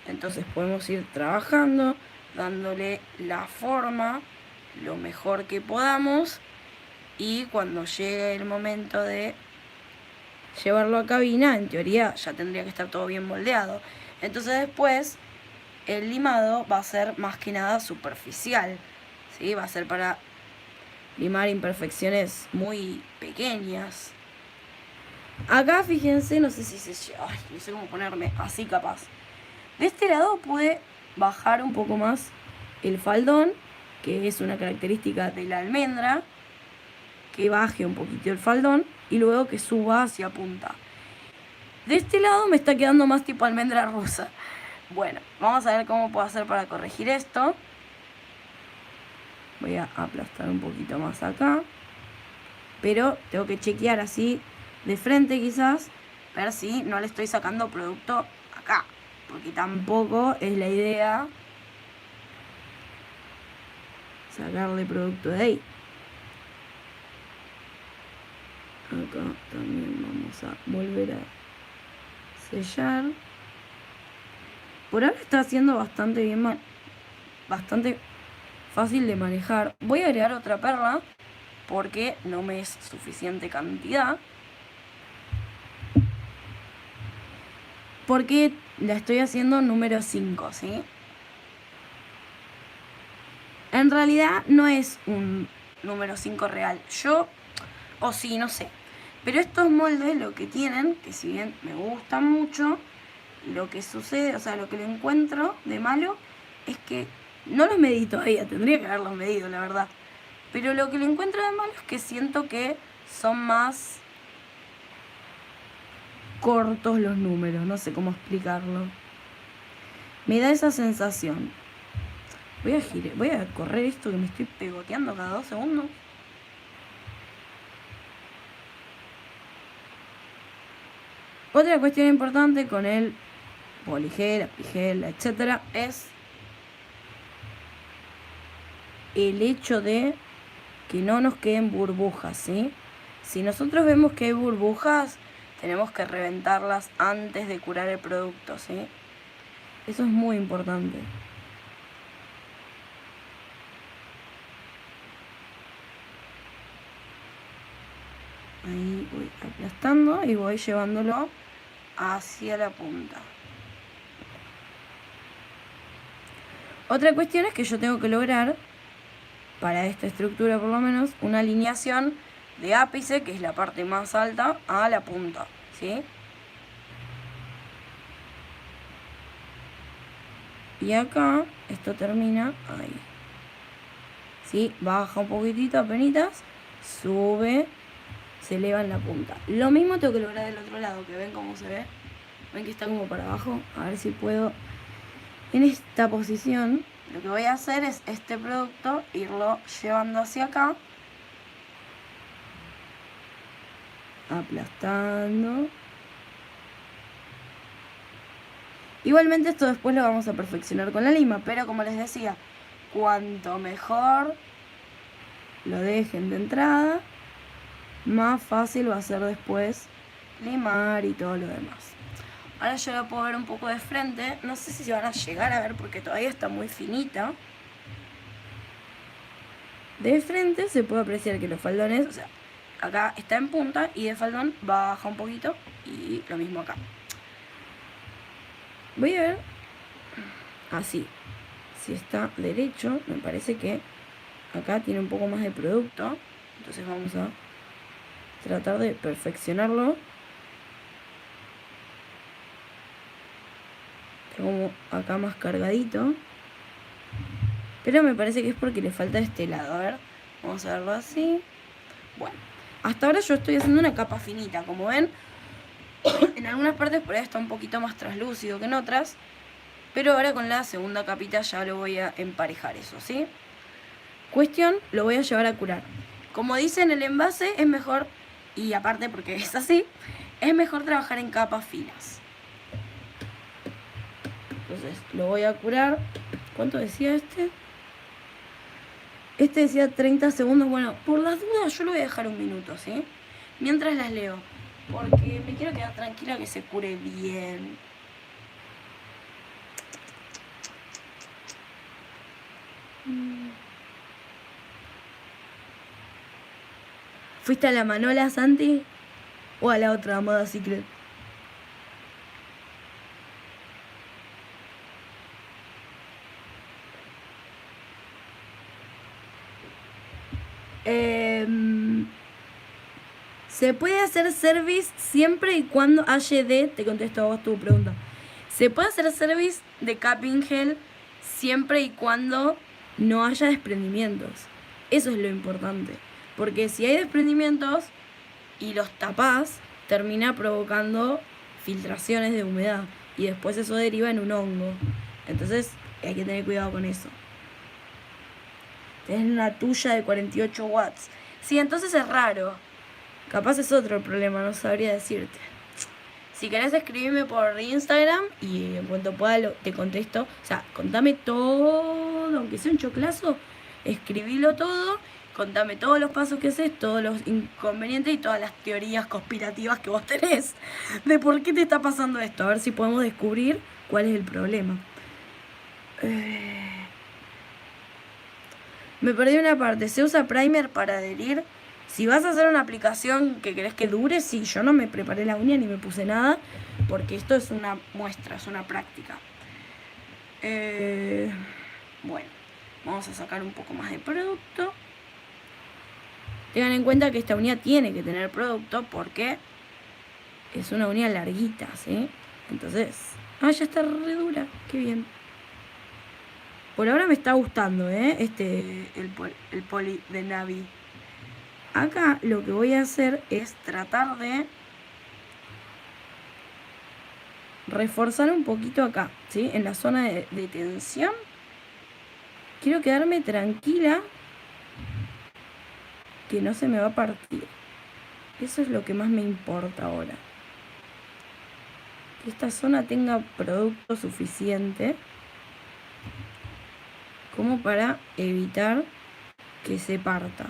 Entonces podemos ir trabajando, dándole la forma lo mejor que podamos. Y cuando llegue el momento de llevarlo a cabina, en teoría ya tendría que estar todo bien moldeado. Entonces después el limado va a ser más que nada superficial, ¿sí? Va a ser para limar imperfecciones muy pequeñas. Acá fíjense, no sé si se... ay, no sé cómo ponerme así capaz. De este lado pude bajar un poco más el faldón, que es una característica de la almendra, que baje un poquito el faldón y luego que suba hacia punta. De este lado me está quedando más tipo almendra rusa. Bueno, vamos a ver cómo puedo hacer para corregir esto. Voy a aplastar un poquito más acá. Pero tengo que chequear así de frente quizás, ver si no le estoy sacando producto acá. Porque tampoco es la idea sacarle producto de ahí. Acá también vamos a volver a sellar. Por ahora está haciendo bastante bien, bastante fácil de manejar. Voy a agregar otra perla porque no me es suficiente cantidad. Porque la estoy haciendo número 5, ¿sí? En realidad no es un número 5 real. O sí, no sé. Pero estos moldes lo que tienen, que si bien me gustan mucho, lo que sucede, o sea, lo que le encuentro de malo es que no los medí todavía, tendría que haberlos medido, la verdad. Pero lo que le encuentro de malo es que siento que son más cortos los números, no sé cómo explicarlo. Me da esa sensación. Voy a correr esto que me estoy pegoteando cada 2 segundos. Otra cuestión importante con el poligel, apigel, etcétera, es el hecho de que no nos queden burbujas, ¿sí? Si nosotros vemos que hay burbujas, tenemos que reventarlas antes de curar el producto, ¿sí? Eso es muy importante. Ahí voy aplastando y voy llevándolo hacia la punta. Otra cuestión es que yo tengo que lograr, para esta estructura por lo menos, una alineación de ápice, que es la parte más alta, a la punta, ¿sí? Y acá, esto termina ahí. ¿Sí? Baja un poquitito, apenitas, sube, se eleva en la punta. Lo mismo tengo que lograr del otro lado, que ven cómo se ve. Ven que está como para abajo. A ver si puedo. En esta posición, lo que voy a hacer es este producto, irlo llevando hacia acá. Aplastando. Igualmente esto después lo vamos a perfeccionar con la lima, pero como les decía, cuanto mejor lo dejen de entrada, más fácil va a ser después limar y todo lo demás. Ahora yo lo puedo ver un poco de frente, no sé si se van a llegar a ver porque todavía está muy finita. De frente se puede apreciar que los faldones, o sea, acá está en punta y de faldón baja un poquito y lo mismo acá. Voy a ver así, si está derecho, me parece que acá tiene un poco más de producto, entonces vamos a tratar de perfeccionarlo. Está como acá más cargadito, pero me parece que es porque le falta este lado. A ver, vamos a verlo así. Bueno, hasta ahora yo estoy haciendo una capa finita, como ven. En algunas partes por ahí está un poquito más translúcido que en otras, pero ahora con la segunda capita ya lo voy a emparejar eso, ¿sí? Cuestión, lo voy a llevar a curar. Como dice en el envase, es mejor, y aparte porque es así, es mejor trabajar en capas finas. Entonces lo voy a curar. ¿Cuánto decía este? Este decía 30 segundos. Bueno, por las dudas yo lo voy a dejar un minuto, ¿sí? Mientras las leo, porque me quiero quedar tranquila que se cure bien. ¿Fuiste a la Manola, Santi? ¿O a la otra, Moda Secret? Se puede hacer service siempre y cuando HD, te contesto a vos tu pregunta. Se puede hacer service de capping gel siempre y cuando no haya desprendimientos. Eso es lo importante. Porque si hay desprendimientos y los tapás, termina provocando filtraciones de humedad. Y después eso deriva en un hongo. Entonces hay que tener cuidado con eso. Tenés una tuya de 48 watts. Sí, entonces es raro. Capaz es otro problema, no sabría decirte. Si querés escribirme por Instagram y en cuanto pueda te contesto. O sea, contame todo, aunque sea un choclazo, escribilo todo, contame todos los pasos que haces, todos los inconvenientes y todas las teorías conspirativas que vos tenés de por qué te está pasando esto. A ver si podemos descubrir cuál es el problema. Me perdí una parte. ¿Se usa primer para adherir? Si vas a hacer una aplicación que querés que dure, sí, yo no me preparé la uña ni me puse nada, porque esto es una muestra, es una práctica. Bueno, vamos a sacar un poco más de producto. Tengan en cuenta que esta uña tiene que tener producto porque es una uña larguita, ¿sí? Entonces, ya está re dura, qué bien. Por ahora me está gustando, el poli de Navi. Acá lo que voy a hacer es tratar de reforzar un poquito acá, ¿sí? En la zona de tensión. Quiero quedarme tranquila, que no se me va a partir. Eso es lo que más me importa ahora. Que esta zona tenga producto suficiente como para evitar que se parta.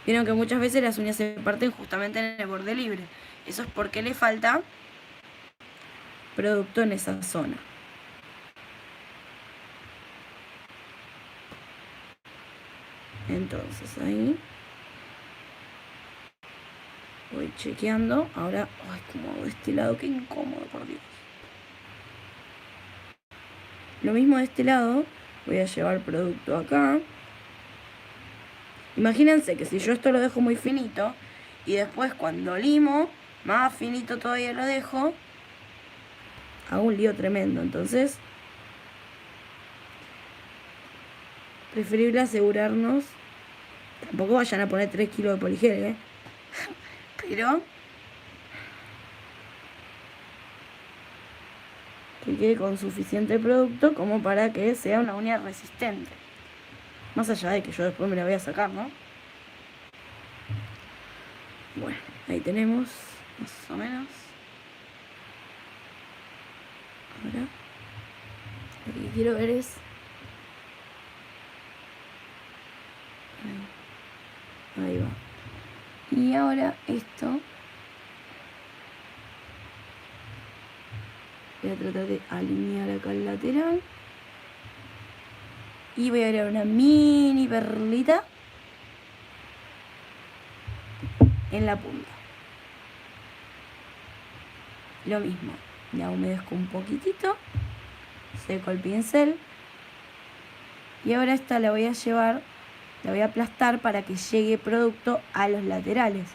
Vieron que muchas veces las uñas se parten justamente en el borde libre. Eso es porque le falta producto en esa zona. Entonces ahí voy chequeando. Ahora, como hago de este lado, qué incómodo, por Dios. Lo mismo de este lado. Voy a llevar producto acá. Imagínense que si yo esto lo dejo muy finito y después cuando limo, más finito todavía lo dejo, hago un lío tremendo. Entonces, preferible asegurarnos. Tampoco vayan a poner 3 kilos de poligel, ¿eh? Pero que quede con suficiente producto como para que sea una uña resistente. Más allá de que yo después me la voy a sacar, ¿no? Bueno, ahí tenemos, más o menos. Ahora, lo que quiero ver es... Ahí va. Y ahora esto... Voy a tratar de alinear acá el lateral. Y voy a agregar una mini perlita en la punta. Lo mismo, la humedezco un poquitito, seco el pincel. Y ahora esta la voy a llevar, la voy a aplastar para que llegue producto a los laterales.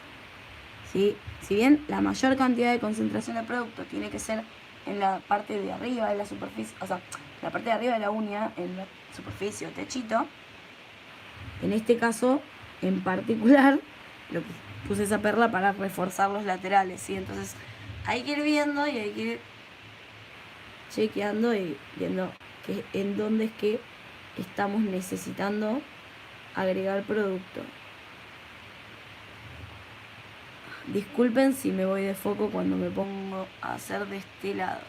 ¿Sí? Si bien la mayor cantidad de concentración de producto tiene que ser en la parte de arriba de la superficie, o sea, la parte de arriba de la uña, en la superficie o techito, en este caso en particular lo que puse esa perla para reforzar los laterales, ¿sí? Entonces hay que ir viendo y hay que ir chequeando y viendo que en dónde es que estamos necesitando agregar producto. Disculpen si me voy de foco cuando me pongo a hacer de este lado.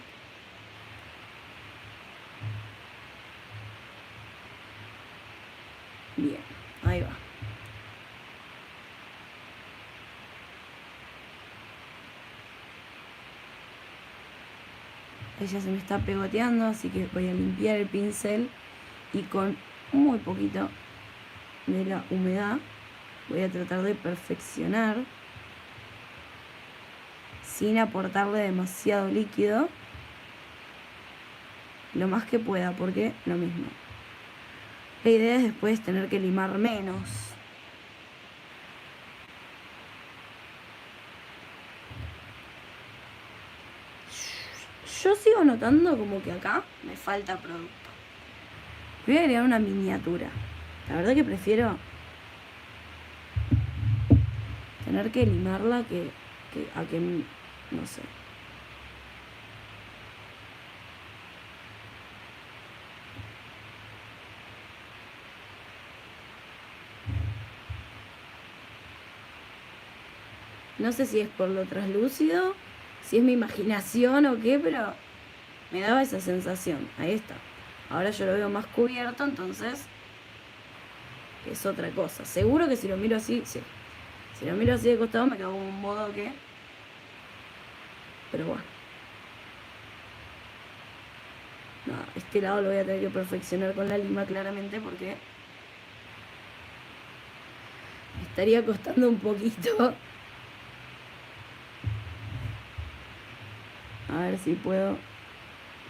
Bien, ahí va. Ella se me está pegoteando, así que voy a limpiar el pincel y con muy poquito de la humedad voy a tratar de perfeccionar sin aportarle demasiado líquido lo más que pueda, porque lo mismo, la idea es después tener que limar menos. Yo sigo notando como que acá me falta producto. Voy a agregar una miniatura. La verdad que prefiero tener que limarla que a que, no sé. No sé si es por lo translúcido, si es mi imaginación o qué, pero me daba esa sensación. Ahí está. Ahora yo lo veo más cubierto, entonces es otra cosa. Seguro que si lo miro así, sí. Si lo miro así de costado me quedo como un modo que... Pero bueno. Nada, este lado lo voy a tener que perfeccionar con la lima claramente porque me estaría costando un poquito. A ver si puedo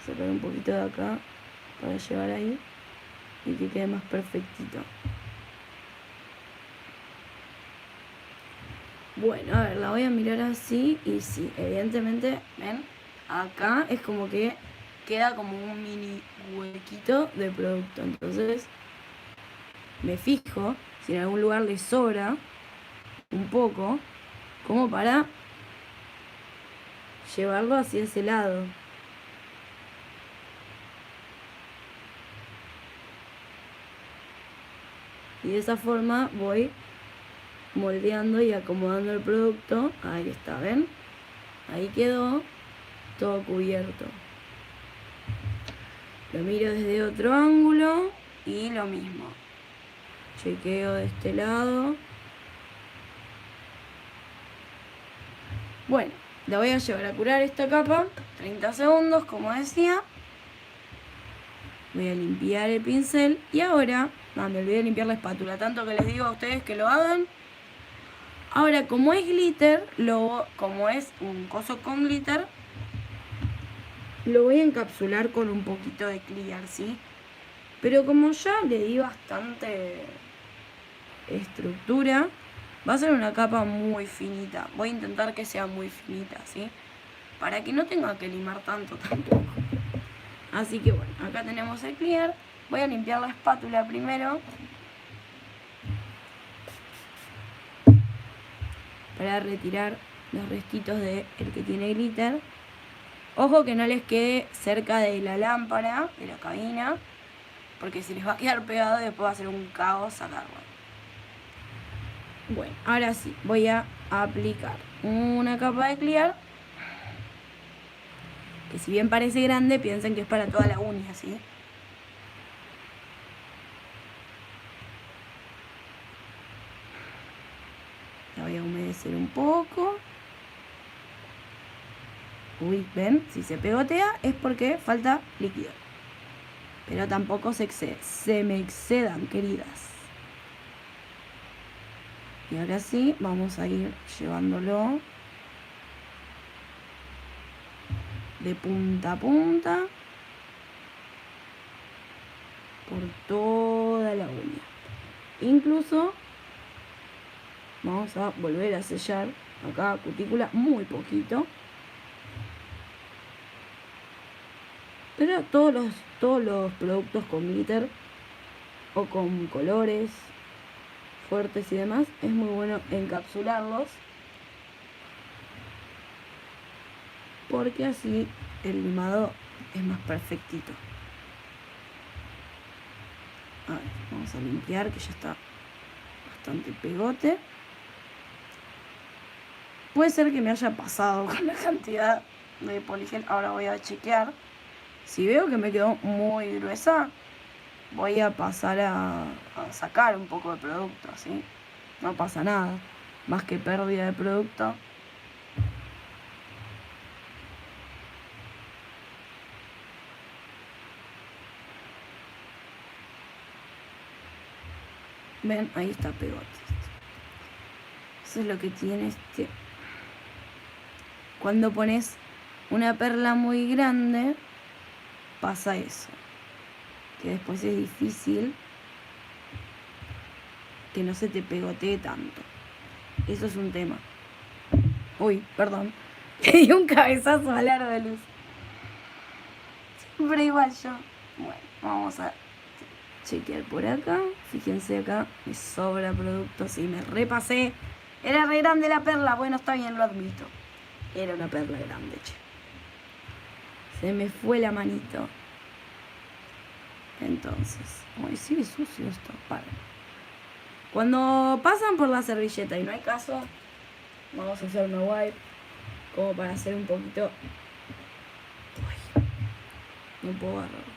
sacar un poquito de acá para llevar ahí y que quede más perfectito. Bueno, a ver, la voy a mirar así y sí, evidentemente, ven, acá es como que queda como un mini huequito de producto. Entonces me fijo si en algún lugar le sobra un poco, como para llevarlo hacia ese lado. Y de esa forma voy moldeando y acomodando el producto. Ahí está, ¿ven? Ahí quedó todo cubierto. Lo miro desde otro ángulo y lo mismo. Chequeo de este lado. Bueno, la voy a llevar a curar esta capa. 30 segundos, como decía. Voy a limpiar el pincel. Y ahora, me olvidé de limpiar la espátula. Tanto que les digo a ustedes que lo hagan. Ahora, como es glitter, como es un coso con glitter, lo voy a encapsular con un poquito de clear, ¿sí? Pero como ya le di bastante estructura. Va a ser una capa muy finita. Voy a intentar que sea muy finita, ¿sí? Para que no tenga que limar tanto tampoco. Así que bueno, acá tenemos el clear. Voy a limpiar la espátula primero. Para retirar los restitos del que tiene glitter. Ojo que no les quede cerca de la lámpara, de la cabina, porque si les va a quedar pegado después va a ser un caos sacarlo. Bueno, ahora sí, voy a aplicar una capa de clear, que si bien parece grande, piensen que es para toda la uña, ¿sí? La voy a humedecer un poco. Uy, ¿ven? Si se pegotea es porque falta líquido. Pero tampoco se me excedan, queridas. Y ahora sí, vamos a ir llevándolo de punta a punta por toda la uña. Incluso vamos a volver a sellar acá cutícula muy poquito. Pero todos los productos con glitter o con colores fuertes y demás, es muy bueno encapsularlos, porque así el limado es más perfectito. A ver, vamos a limpiar, que ya está bastante pegote. Puede ser que me haya pasado con la cantidad de poligel. Ahora voy a chequear. Si veo que me quedó muy gruesa, voy a pasar a sacar un poco de producto, ¿sí? No pasa nada, más que pérdida de producto. Ven, ahí está pegote. Eso es lo que tiene este. Cuando pones una perla muy grande, pasa eso. Que después es difícil que no se te pegotee tanto. Eso es un tema. Uy, perdón. Le di un cabezazo al aro de luz. Siempre igual yo. Bueno, vamos a chequear por acá. Fíjense acá, me sobra producto. Sí, me repasé. Era re grande la perla. Bueno, está bien, lo admito. Era una perla grande, che. Se me fue la manito. Entonces, uy, sigue sucio esto. Para. Cuando pasan por la servilleta y no hay caso, vamos a hacer una wipe como para hacer un poquito. Uy, no puedo agarrarlo.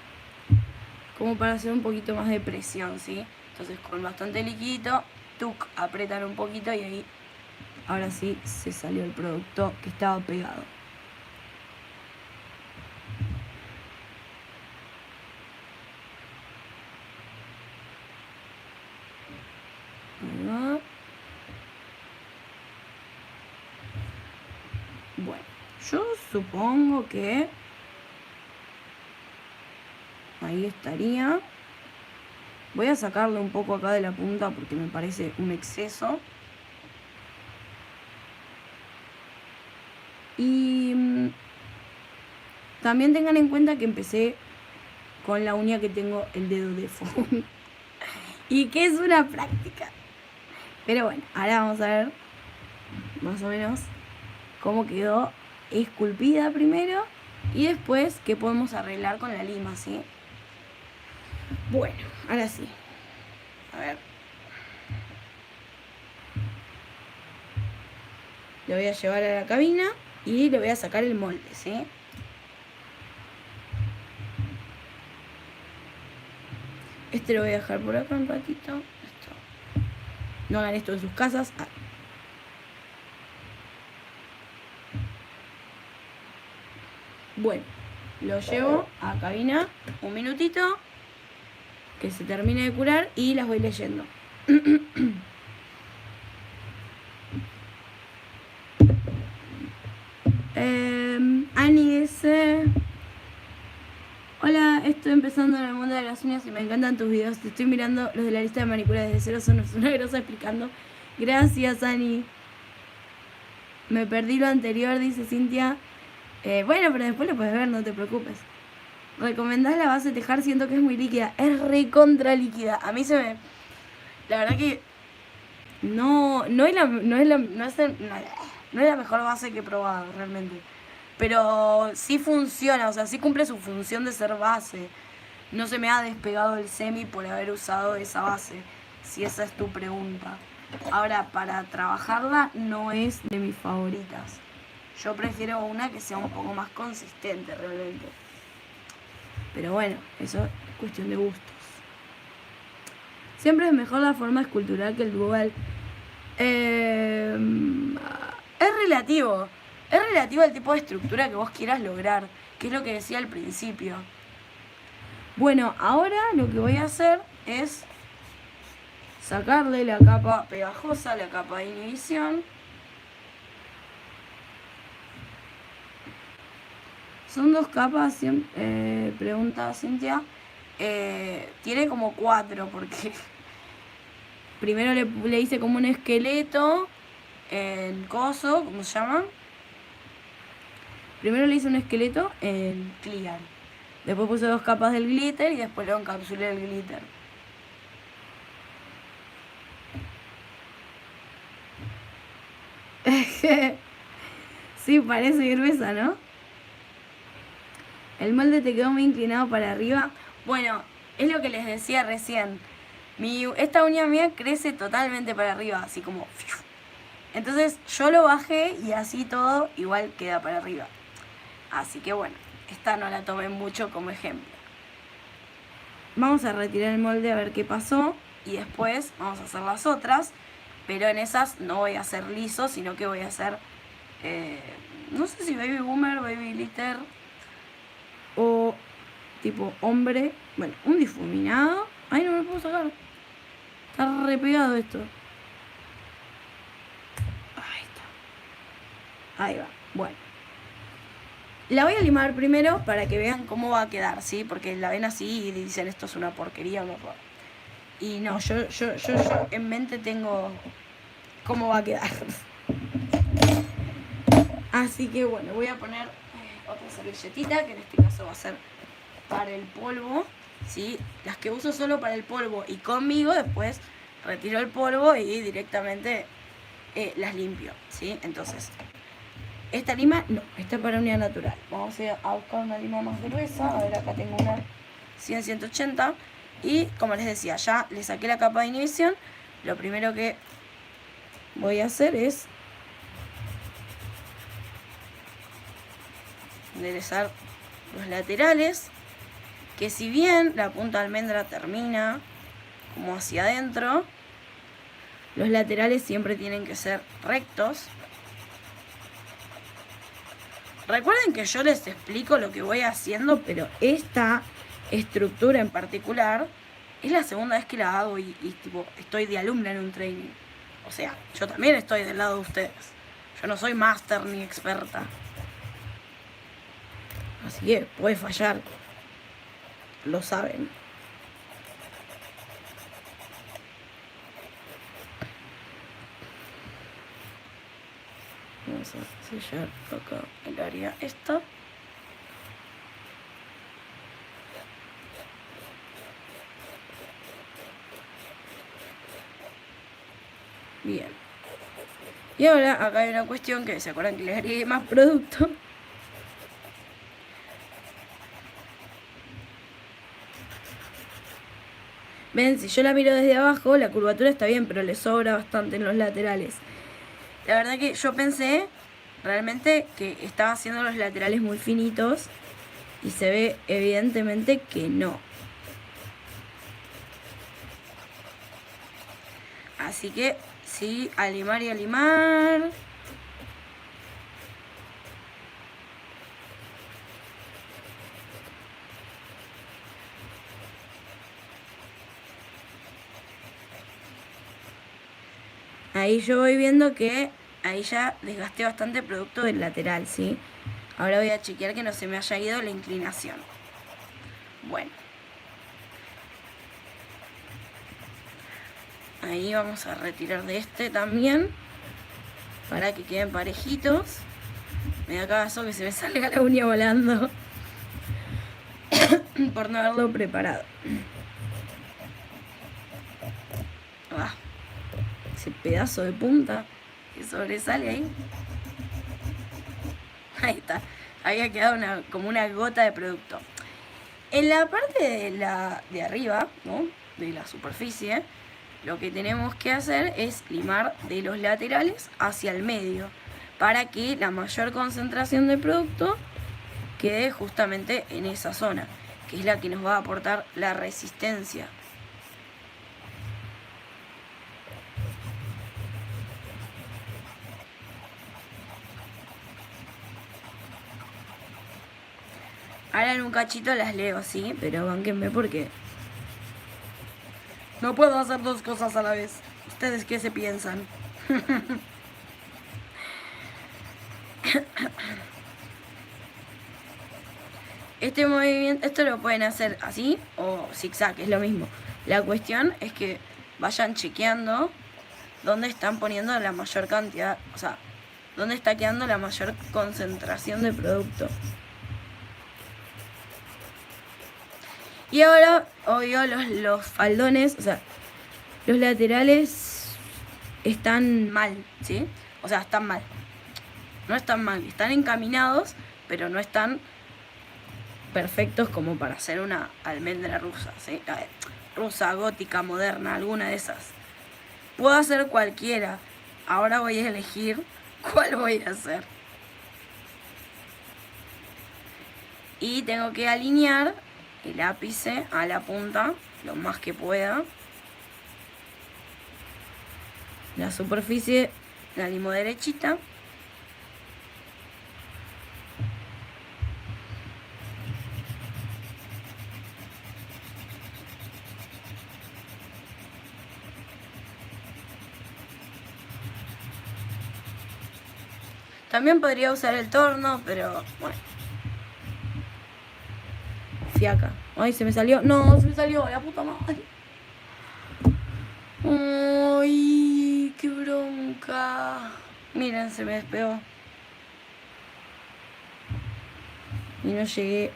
Como para hacer un poquito más de presión, ¿sí? Entonces con bastante líquido, apretan un poquito y ahí, ahora sí, se salió el producto que estaba pegado. Ahí va. Bueno, yo supongo que ahí estaría. Voy a sacarle un poco acá de la punta porque me parece un exceso. Y también tengan en cuenta que empecé con la uña que tengo el dedo de fondo. Y que es una práctica. Pero bueno, ahora vamos a ver más o menos cómo quedó esculpida primero y después qué podemos arreglar con la lima, ¿sí? Bueno, ahora sí. A ver. Lo voy a llevar a la cabina y le voy a sacar el molde, ¿sí? Este lo voy a dejar por acá un ratito. Esto. No hagan esto en sus casas. Ah. Bueno, lo llevo a cabina un minutito, que se termine de curar y las voy leyendo. Ani dice: Hola, estoy empezando en el mundo de las uñas y me encantan tus videos. Te estoy mirando los de la lista de manicura desde cero, son una grosa explicando. Gracias, Ani. Me perdí lo anterior, dice Cintia. Bueno, pero después lo puedes ver, no te preocupes. ¿Recomendás la base tejar? Siento que es muy líquida. Es recontra líquida. A mí se me... La verdad que... No es la mejor base que he probado, realmente. Pero sí funciona, o sea, sí cumple su función de ser base. No se me ha despegado el semi por haber usado esa base, si esa es tu pregunta. Ahora, para trabajarla no es de mis favoritas. Yo prefiero una que sea un poco más consistente realmente. Pero bueno, eso es cuestión de gustos. Siempre es mejor la forma escultural que el dual. Es relativo. Es relativo al tipo de estructura que vos quieras lograr, que es lo que decía al principio. Bueno, ahora lo que voy a hacer es sacarle la capa pegajosa, la capa de inhibición. Son 2 capas, pregunta Cintia. Tiene como 4 porque primero le hice como un esqueleto en coso, ¿cómo se llama? Primero le hice un esqueleto en clear. Después puse 2 capas del glitter y después lo encapsulé el glitter. Sí, parece gruesa, ¿no? El molde te quedó muy inclinado para arriba. Bueno, es lo que les decía recién. Esta uña mía crece totalmente para arriba, así como... Entonces yo lo bajé y así todo igual queda para arriba. Así que bueno, esta no la tomé mucho como ejemplo. Vamos a retirar el molde a ver qué pasó y después vamos a hacer las otras. Pero en esas no voy a hacer liso, sino que voy a hacer... no sé si baby boomer, baby glitter o tipo hombre. Bueno, un difuminado. Ay, no me lo puedo sacar. Está re pegado esto. Ahí está. Ahí va. Bueno. La voy a limar primero para que vean cómo va a quedar, ¿sí? Porque la ven así y dicen esto es una porquería, un horror. Y no, yo en mente tengo cómo va a quedar. Así que bueno, voy a poner otra servilletita, que en este caso va a ser para el polvo, ¿sí? Las que uso solo para el polvo y conmigo, después retiro el polvo y directamente las limpio, ¿sí? Entonces, esta lima, no, esta es para uña natural. Vamos a buscar una lima más gruesa. A ver, acá tengo una 100-180. Y como les decía, ya le saqué la capa de inhibición. Lo primero que voy a hacer es enderezar los laterales, que si bien la punta de almendra termina como hacia adentro, los laterales siempre tienen que ser rectos. Recuerden que yo les explico lo que voy haciendo, pero esta estructura en particular es la segunda vez que la hago y tipo, estoy de alumna en un training. O sea, yo también estoy del lado de ustedes. Yo no soy máster ni experta. Así que puede fallar. Lo saben. Vamos a sellar acá el área esta. Bien. Y ahora acá hay una cuestión que se acuerdan que les agregué más producto. Ven, si yo la miro desde abajo, la curvatura está bien, pero le sobra bastante en los laterales. La verdad que yo pensé realmente que estaba haciendo los laterales muy finitos y se ve evidentemente que no. Así que sí, a limar y a limar. Ahí yo voy viendo que ahí ya desgasté bastante producto del lateral, ¿sí? Ahora voy a chequear que no se me haya ido la inclinación. Bueno. Ahí vamos a retirar de este también. Para que queden parejitos. Me da caso que se me salga la uña volando. Por no haberlo preparado. Ah, ese pedazo de punta que sobresale ahí. Ahí está. Había quedado como una gota de producto. En la parte de arriba, ¿no?, de la superficie, lo que tenemos que hacer es limar de los laterales hacia el medio, para que la mayor concentración de producto quede justamente en esa zona, que es la que nos va a aportar la resistencia. Ahora en un cachito las leo, sí, pero bánquenme porque no puedo hacer dos cosas a la vez. ¿Ustedes qué se piensan? Este movimiento, esto lo pueden hacer así o zigzag, es lo mismo. La cuestión es que vayan chequeando dónde están poniendo la mayor cantidad, o sea, dónde está quedando la mayor concentración de producto. Y ahora, obvio, los faldones, o sea, los laterales están mal, ¿sí? O sea, están mal. No están mal, están encaminados, pero no están perfectos como para hacer una almendra rusa, ¿sí? Rusa, gótica, moderna, alguna de esas. Puedo hacer cualquiera. Ahora voy a elegir cuál voy a hacer. Y tengo que alinear el ápice a la punta lo más que pueda. La superficie la limo derechita. También podría usar el torno, pero bueno. Fiaca. Ay, se me salió. No, se me salió, la puta madre. Ay, qué bronca. Miren, se me despegó. Y no llegué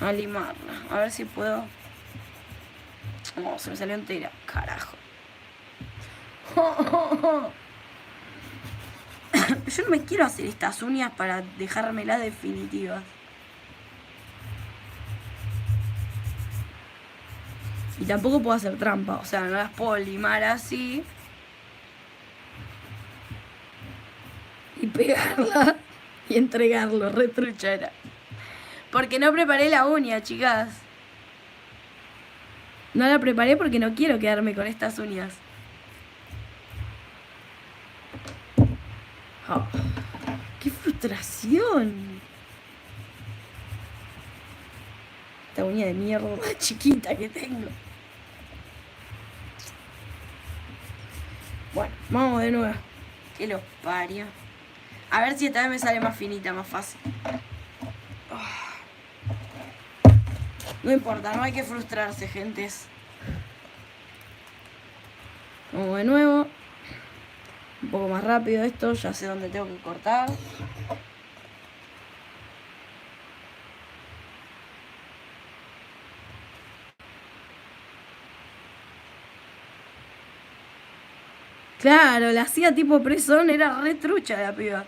a limarla. A ver si puedo. Oh, se me salió entera. Carajo. Yo no me quiero hacer estas uñas para dejármelas definitivas. Y tampoco puedo hacer trampa, o sea, no las puedo limar así y pegarla y entregarlo, retruchera. Porque no preparé la uña, chicas. No la preparé porque no quiero quedarme con estas uñas. Oh, ¡qué frustración! Esta uña de mierda chiquita que tengo. Bueno, vamos de nuevo. Que los parió. A ver si esta vez me sale más finita, más fácil. No importa, no hay que frustrarse, gentes. Vamos de nuevo. Un poco más rápido esto, ya sé dónde tengo que cortar. Claro, la hacía tipo presón, era re trucha la piba.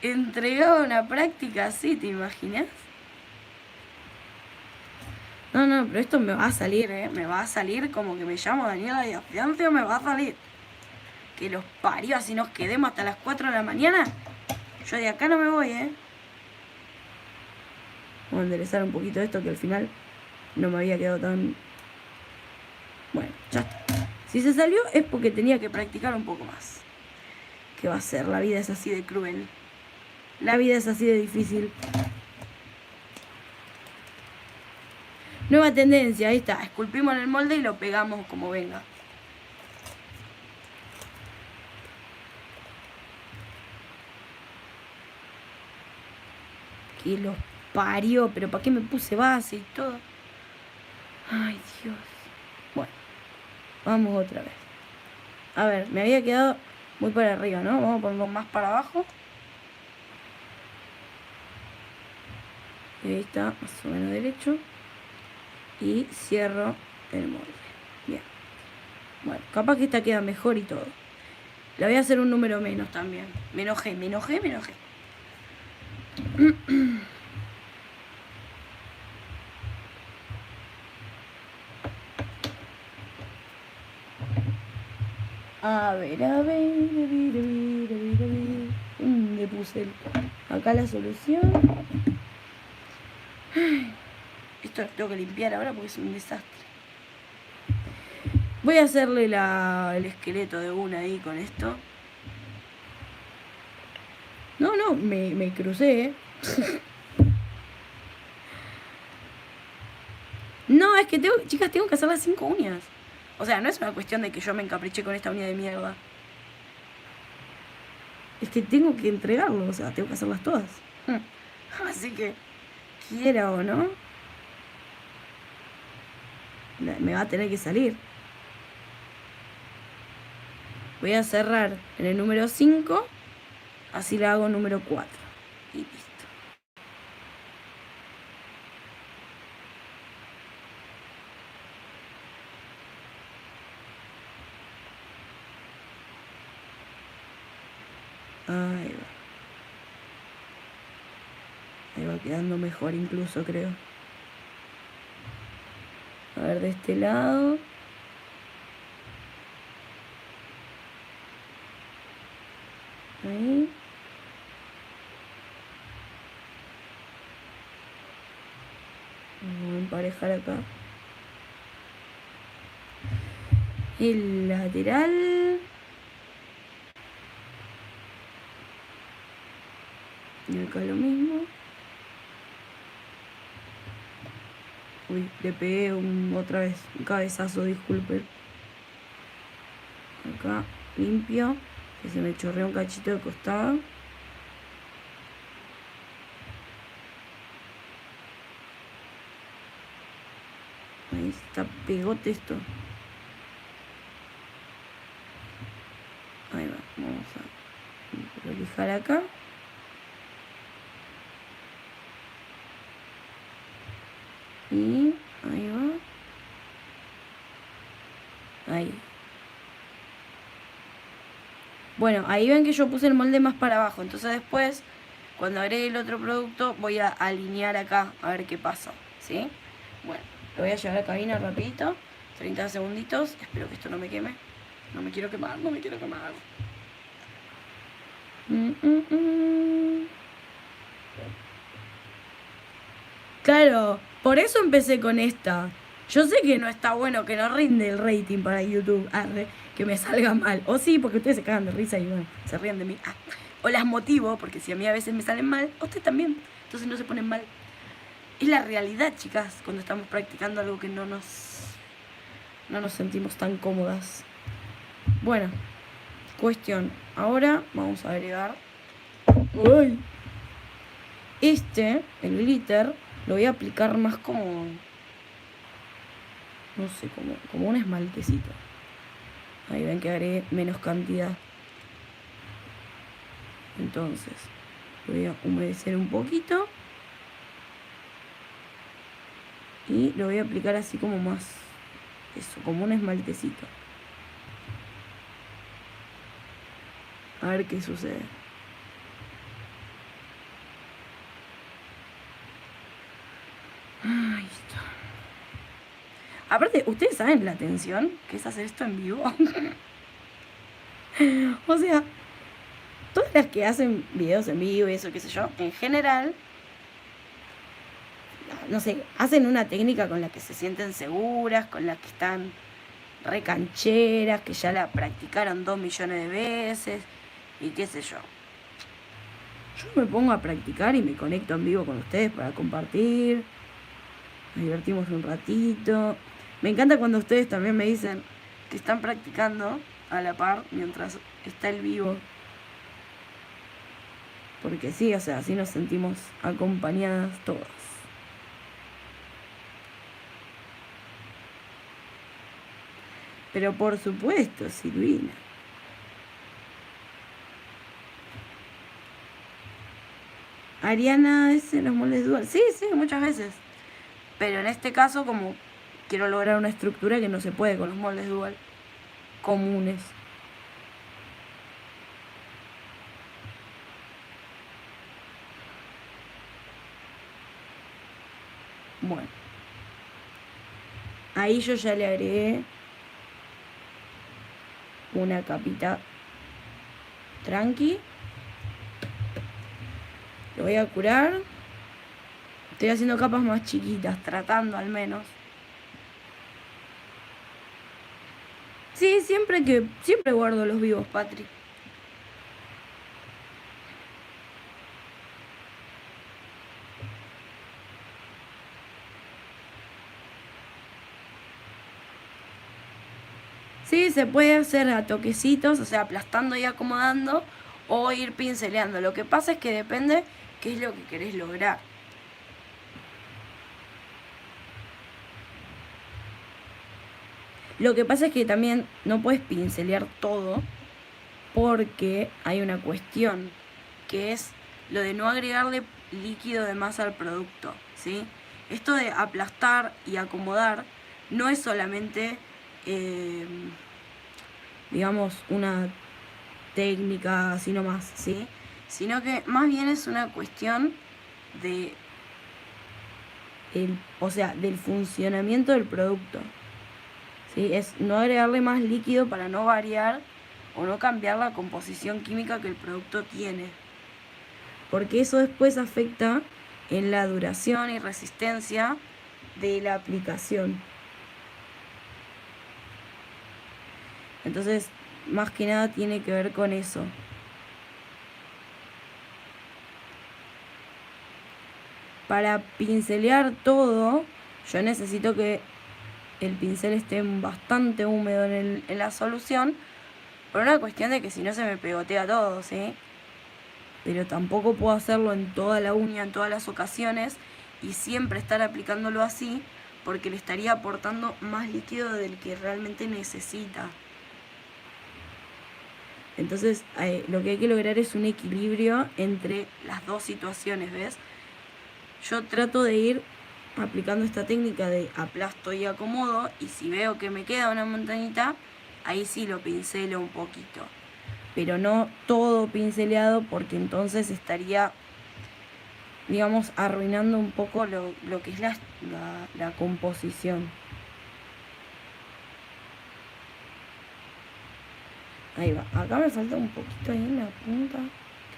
Entregaba una práctica así, ¿te imaginas? No, pero esto me va a salir, me va a salir como que me llamo Daniela Díaz Fiancio, me va a salir. Que los parió, así nos quedemos hasta las 4 de la mañana. Yo de acá no me voy, Vamos a enderezar un poquito esto que al final no me había quedado tan... Bueno, ya está. Si se salió es porque tenía que practicar un poco más. ¿Qué va a ser? La vida es así de cruel. La vida es así de difícil. Nueva tendencia, ahí está. Esculpimos en el molde y lo pegamos como venga. Que los parió, pero ¿para qué me puse base y todo? Ay, Dios. Bueno, vamos otra vez. A ver, me había quedado muy para arriba, ¿no? Vamos a ponerlo más para abajo. Y ahí está, más o menos derecho. Y cierro el molde. Bien. Bueno, capaz que esta queda mejor y todo. Le voy a hacer un número menos también. Me enojé. A ver. Le puse acá la solución. Esto lo tengo que limpiar ahora porque es un desastre. Voy a hacerle el esqueleto de una ahí con esto. No, me crucé, No, es que chicas, tengo que hacer las 5 uñas. O sea, no es una cuestión de que yo me encapriché con esta uña de mierda. Es que tengo que entregarlo, o sea, tengo que hacerlas todas. Así que, quiera o no, me va a tener que salir. Voy a cerrar en el número 5, así le hago número 4. Y listo. Ahí va. Ahí va quedando mejor incluso, creo. A ver, de este lado. Ahí. Vamos a emparejar acá. El lateral. Y acá lo mismo. Uy, le pegué otra vez un cabezazo, disculpen. Acá limpio, que se me chorreó un cachito de costado. Ahí está pegote esto. Ahí va, vamos a relijar acá. Y ahí va. Ahí. Bueno, ahí ven que yo puse el molde más para abajo. Entonces después, cuando agregue el otro producto, voy a alinear acá a ver qué pasa. ¿Sí? Bueno, lo voy a llevar a la cabina rapidito. 30 segunditos. Espero que esto no me queme. No me quiero quemar. Claro, por eso empecé con esta. Yo sé que no está bueno, que no rinde el rating para YouTube, que me salga mal. O sí, porque ustedes se cagan de risa y bueno, se ríen de mí. O las motivo, porque si a mí a veces me salen mal, a ustedes también. Entonces no se ponen mal. Es la realidad, chicas, cuando estamos practicando algo que no nos sentimos tan cómodas. Bueno, cuestión. Ahora vamos a agregar. ¡Uy! El glitter, lo voy a aplicar más como, no sé, como un esmaltecito. Ahí ven que agregué menos cantidad. Entonces, voy a humedecer un poquito. Y lo voy a aplicar así como más, eso, como un esmaltecito. A ver qué sucede. Ahí está. Aparte, ¿ustedes saben la tensión que es hacer esto en vivo? O sea, todas las que hacen videos en vivo y eso, qué sé yo, en general, no sé, hacen una técnica con la que se sienten seguras, con la que están recancheras, que ya la practicaron 2 millones de veces y qué sé yo. Yo me pongo a practicar y me conecto en vivo con ustedes para compartir. Nos divertimos un ratito. Me encanta cuando ustedes también me dicen que están practicando a la par mientras está el vivo. Porque sí, o sea, así nos sentimos acompañadas todas. Pero por supuesto, Silvina. Ariana es en los moldes dual. Sí, muchas veces. Pero en este caso, como quiero lograr una estructura que no se puede con los moldes dual comunes. Bueno. Ahí yo ya le agregué una capita tranqui. Lo voy a curar. Estoy haciendo capas más chiquitas, tratando al menos. Sí, siempre guardo los vivos, Patri. Sí, se puede hacer a toquecitos, o sea, aplastando y acomodando, o ir pinceleando. Lo que pasa es que depende qué es lo que querés lograr. Lo que pasa es que también no puedes pincelear todo, porque hay una cuestión, que es lo de no agregarle líquido de más al producto, ¿sí? Esto de aplastar y acomodar no es solamente, digamos, una técnica así nomás, ¿sí? Sino que más bien es una cuestión de del funcionamiento del producto, ¿sí? Es no agregarle más líquido para no variar o no cambiar la composición química que el producto tiene, porque eso después afecta en la duración y resistencia de la aplicación. Entonces, más que nada tiene que ver con eso. Para pincelear todo, yo necesito que el pincel esté bastante húmedo en la solución, por una cuestión de que si no se me pegotea todo, ¿sí? Pero tampoco puedo hacerlo en toda la uña, en todas las ocasiones, y siempre estar aplicándolo así, porque le estaría aportando más líquido del que realmente necesita. Entonces, lo que hay que lograr es un equilibrio entre las dos situaciones, ¿ves? Yo trato de ir aplicando esta técnica de aplasto y acomodo, y si veo que me queda una montañita, ahí sí lo pincelo un poquito. Pero no todo pinceleado, porque entonces estaría, digamos, arruinando un poco lo que es la composición. Ahí va. Acá me falta un poquito ahí en la punta.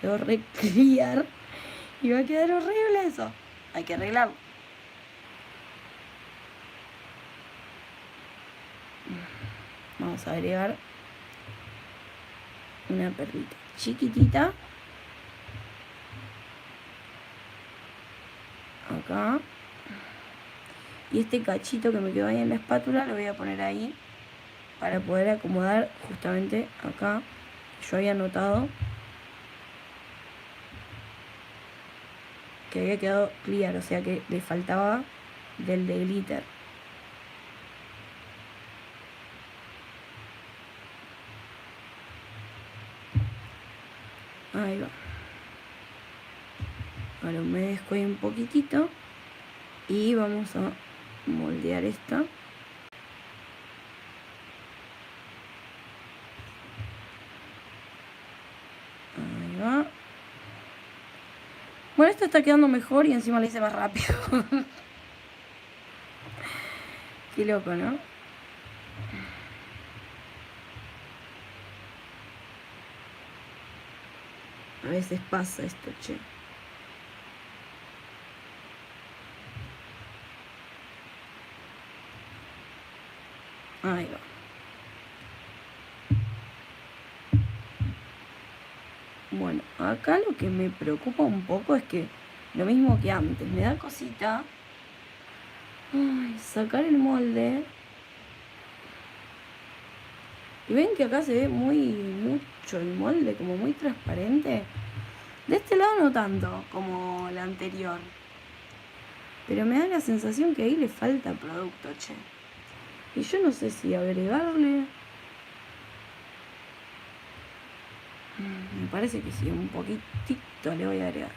Quedó re clear. Y va a quedar horrible eso. Hay que arreglarlo. Vamos a agregar una perlita chiquitita. Acá. Y este cachito que me quedó ahí en la espátula lo voy a poner ahí para poder acomodar justamente acá. Yo había notado que había quedado clear, o sea que le faltaba del de glitter. Ahí va. Ahora humedezco ahí un poquitito y vamos a moldear esta. Ahí va. Bueno, esta está quedando mejor y encima la hice más rápido. Qué loco, ¿no? A veces pasa esto, che. Ahí va. Bueno, acá lo que me preocupa un poco es que lo mismo que antes, me da cosita sacar el molde. Y ven que acá se ve mucho el molde, como muy transparente. De este lado no tanto como la anterior. Pero me da la sensación que ahí le falta producto, che. Y yo no sé si agregarle. Me parece que sí, un poquitito le voy a agregar.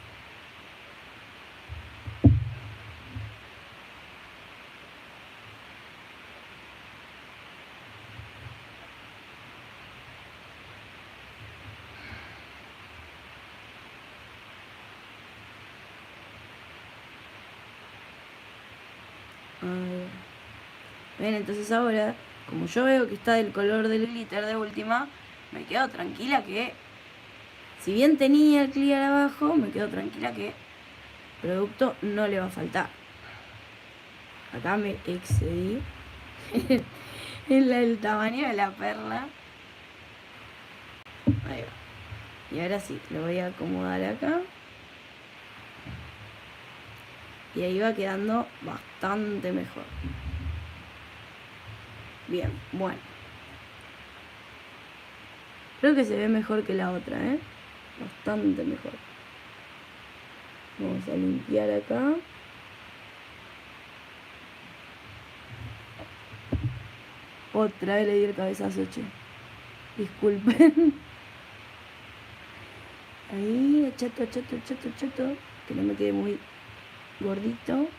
Bien, entonces ahora, como yo veo que está del color del glitter de última, me quedo tranquila que, si bien tenía el clear abajo, me quedo tranquila que producto no le va a faltar. Acá me excedí en el tamaño de la perla. Ahí va. Y ahora sí, lo voy a acomodar acá. Y ahí va quedando bastante mejor. Bien, bueno. Creo que se ve mejor que la otra, ¿eh? Bastante mejor. Vamos a limpiar acá. Otra vez le di el cabezazo, che. Disculpen. Ahí, achato. Que no me quede muy gordito.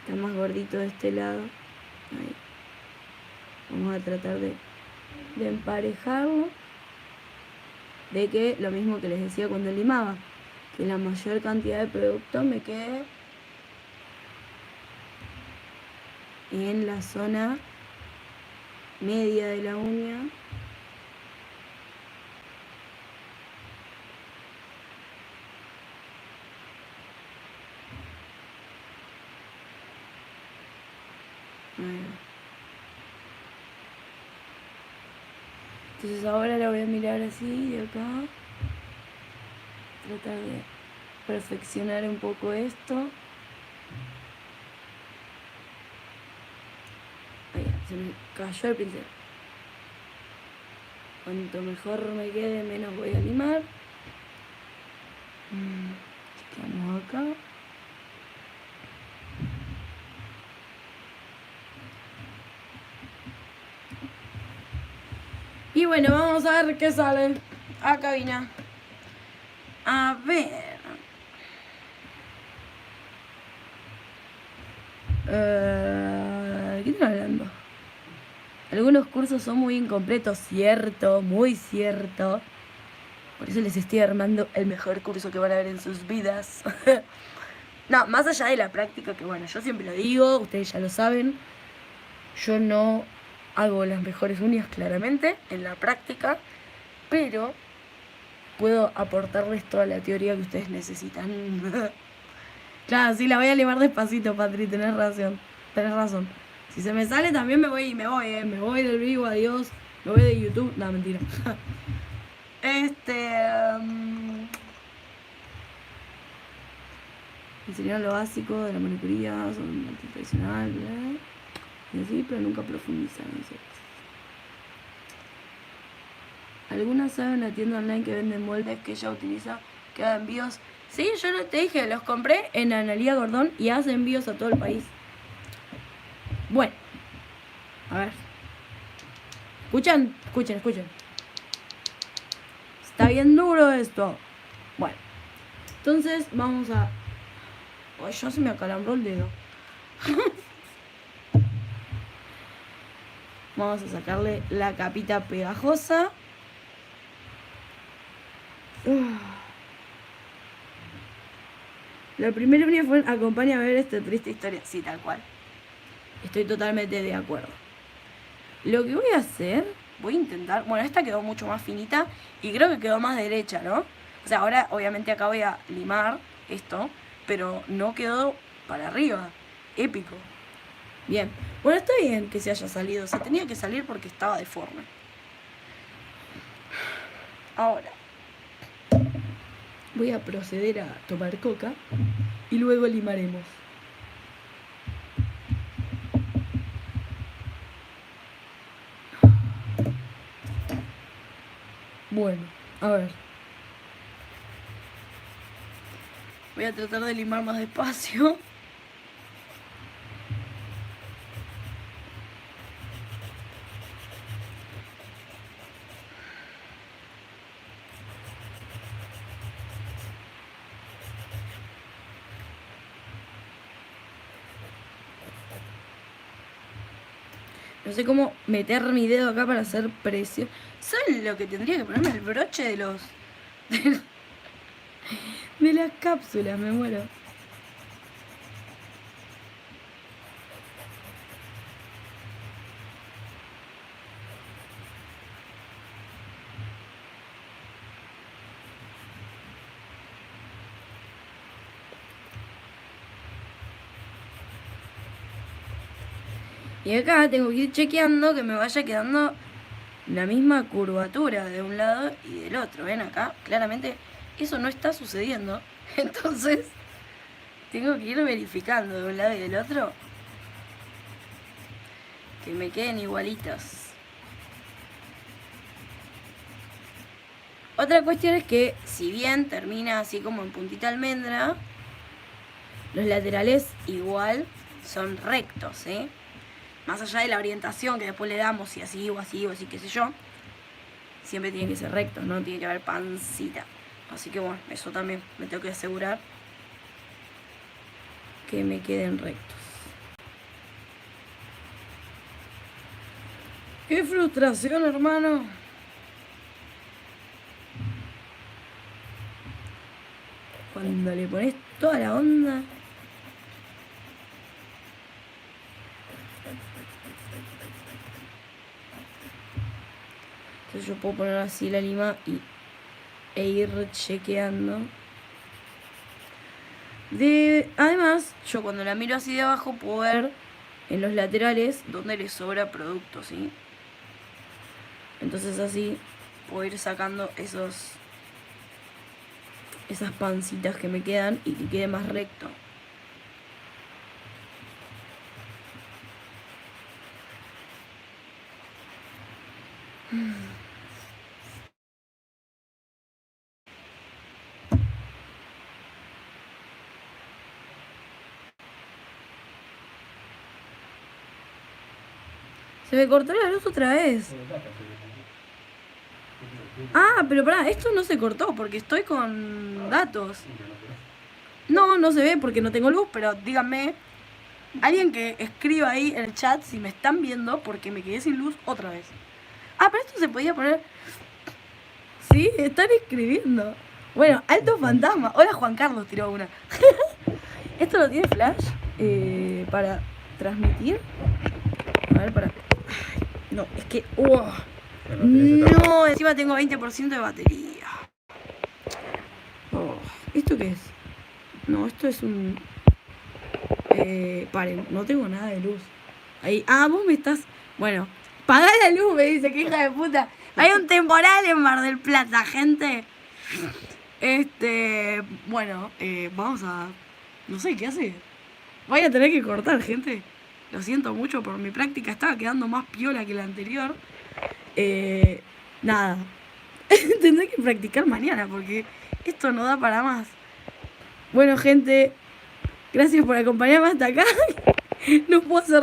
Está más gordito de este lado. Ahí. Vamos a tratar de emparejarlo. De que lo mismo que les decía cuando limaba, que la mayor cantidad de producto me quede en la zona media de la uña. Entonces ahora la voy a mirar así de acá. Tratar de perfeccionar un poco esto. Ahí, se me cayó el pincel. Cuanto mejor me quede, menos voy a limar. Quedamos acá. Y bueno, vamos a ver qué sale. A cabina. A ver. ¿Qué están hablando? Algunos cursos son muy incompletos, cierto, muy cierto. Por eso les estoy armando el mejor curso que van a ver en sus vidas. No, más allá de la práctica, que bueno, yo siempre lo digo, ustedes ya lo saben. Yo no hago las mejores uñas claramente en la práctica, pero puedo aportarles toda la teoría que ustedes necesitan. Claro, sí, la voy a limar despacito, Patri, tenés razón. Si se me sale también me voy del vivo, adiós. Me voy de YouTube. No, mentira. Enseñaron lo básico de la manicuría, son tradicional, ¿verdad? Y así, pero nunca profundizan en eso. Algunas saben la tienda online que venden moldes que ella utiliza, que haga envíos. Sí, yo no te dije, los compré en Analía Gordón y hace envíos a todo el país. Bueno, a ver. Escuchen. Está bien duro esto. Bueno, entonces vamos a... Ay, ya se me acalambró el dedo. Vamos a sacarle la capita pegajosa. La primera uña fue acompáñame a ver esta triste historia. Sí, tal cual. Estoy totalmente de acuerdo. Lo que voy a hacer, voy a intentar... Bueno, esta quedó mucho más finita y creo que quedó más derecha, ¿no? O sea, ahora obviamente acá voy a limar esto, pero no quedó para arriba. Épico. Bien. Bueno, está bien que se haya salido. Se tenía que salir porque estaba deforme. Ahora, voy a proceder a tomar coca y luego limaremos. Bueno, a ver. Voy a tratar de limar más despacio. No sé cómo meter mi dedo acá para hacer presión. ¿Saben lo que tendría que ponerme? El broche de los... de las cápsulas, me muero. Y acá tengo que ir chequeando que me vaya quedando la misma curvatura de un lado y del otro. ¿Ven acá? Claramente eso no está sucediendo. Entonces tengo que ir verificando de un lado y del otro que me queden igualitos. Otra cuestión es que si bien termina así como en puntita almendra, los laterales igual son rectos, ¿eh? Más allá de la orientación que después le damos, si así o así o así, qué sé yo, siempre tienen que ser rectos, no tiene que haber pancita. Así que bueno, eso también me tengo que asegurar que me queden rectos. ¡Qué frustración, hermano! Cuando le pones toda la onda... Entonces yo puedo poner así la lima e ir chequeando. Además, yo cuando la miro así de abajo puedo ver en los laterales donde le sobra producto, ¿sí? Entonces así puedo ir sacando esas pancitas que me quedan y que quede más recto. Se me cortó la luz otra vez. Ah, pero pará, esto no se cortó porque estoy con datos. No, no se ve porque no tengo luz, pero díganme, alguien que escriba ahí en el chat si me están viendo porque me quedé sin luz otra vez. Ah, pero esto se podía poner... Sí, están escribiendo. Bueno, alto fantasma. Hola, Juan Carlos tiró una. ¿Esto no tiene flash para transmitir? A ver, para... No, es que... No, encima tengo 20% de batería. ¿Esto qué es? No, esto es un... paren, no tengo nada de luz. Ahí, vos me estás... Bueno, pagá la luz, me dice, que hija de puta. Hay un temporal en Mar del Plata, gente. Bueno, vamos a... No sé, ¿qué hace? Voy a tener que cortar, gente. Lo siento mucho por mi práctica. Estaba quedando más piola que la anterior. Nada. Tendré que practicar mañana porque esto no da para más. Bueno, gente, gracias por acompañarme hasta acá. No puedo hacer nada.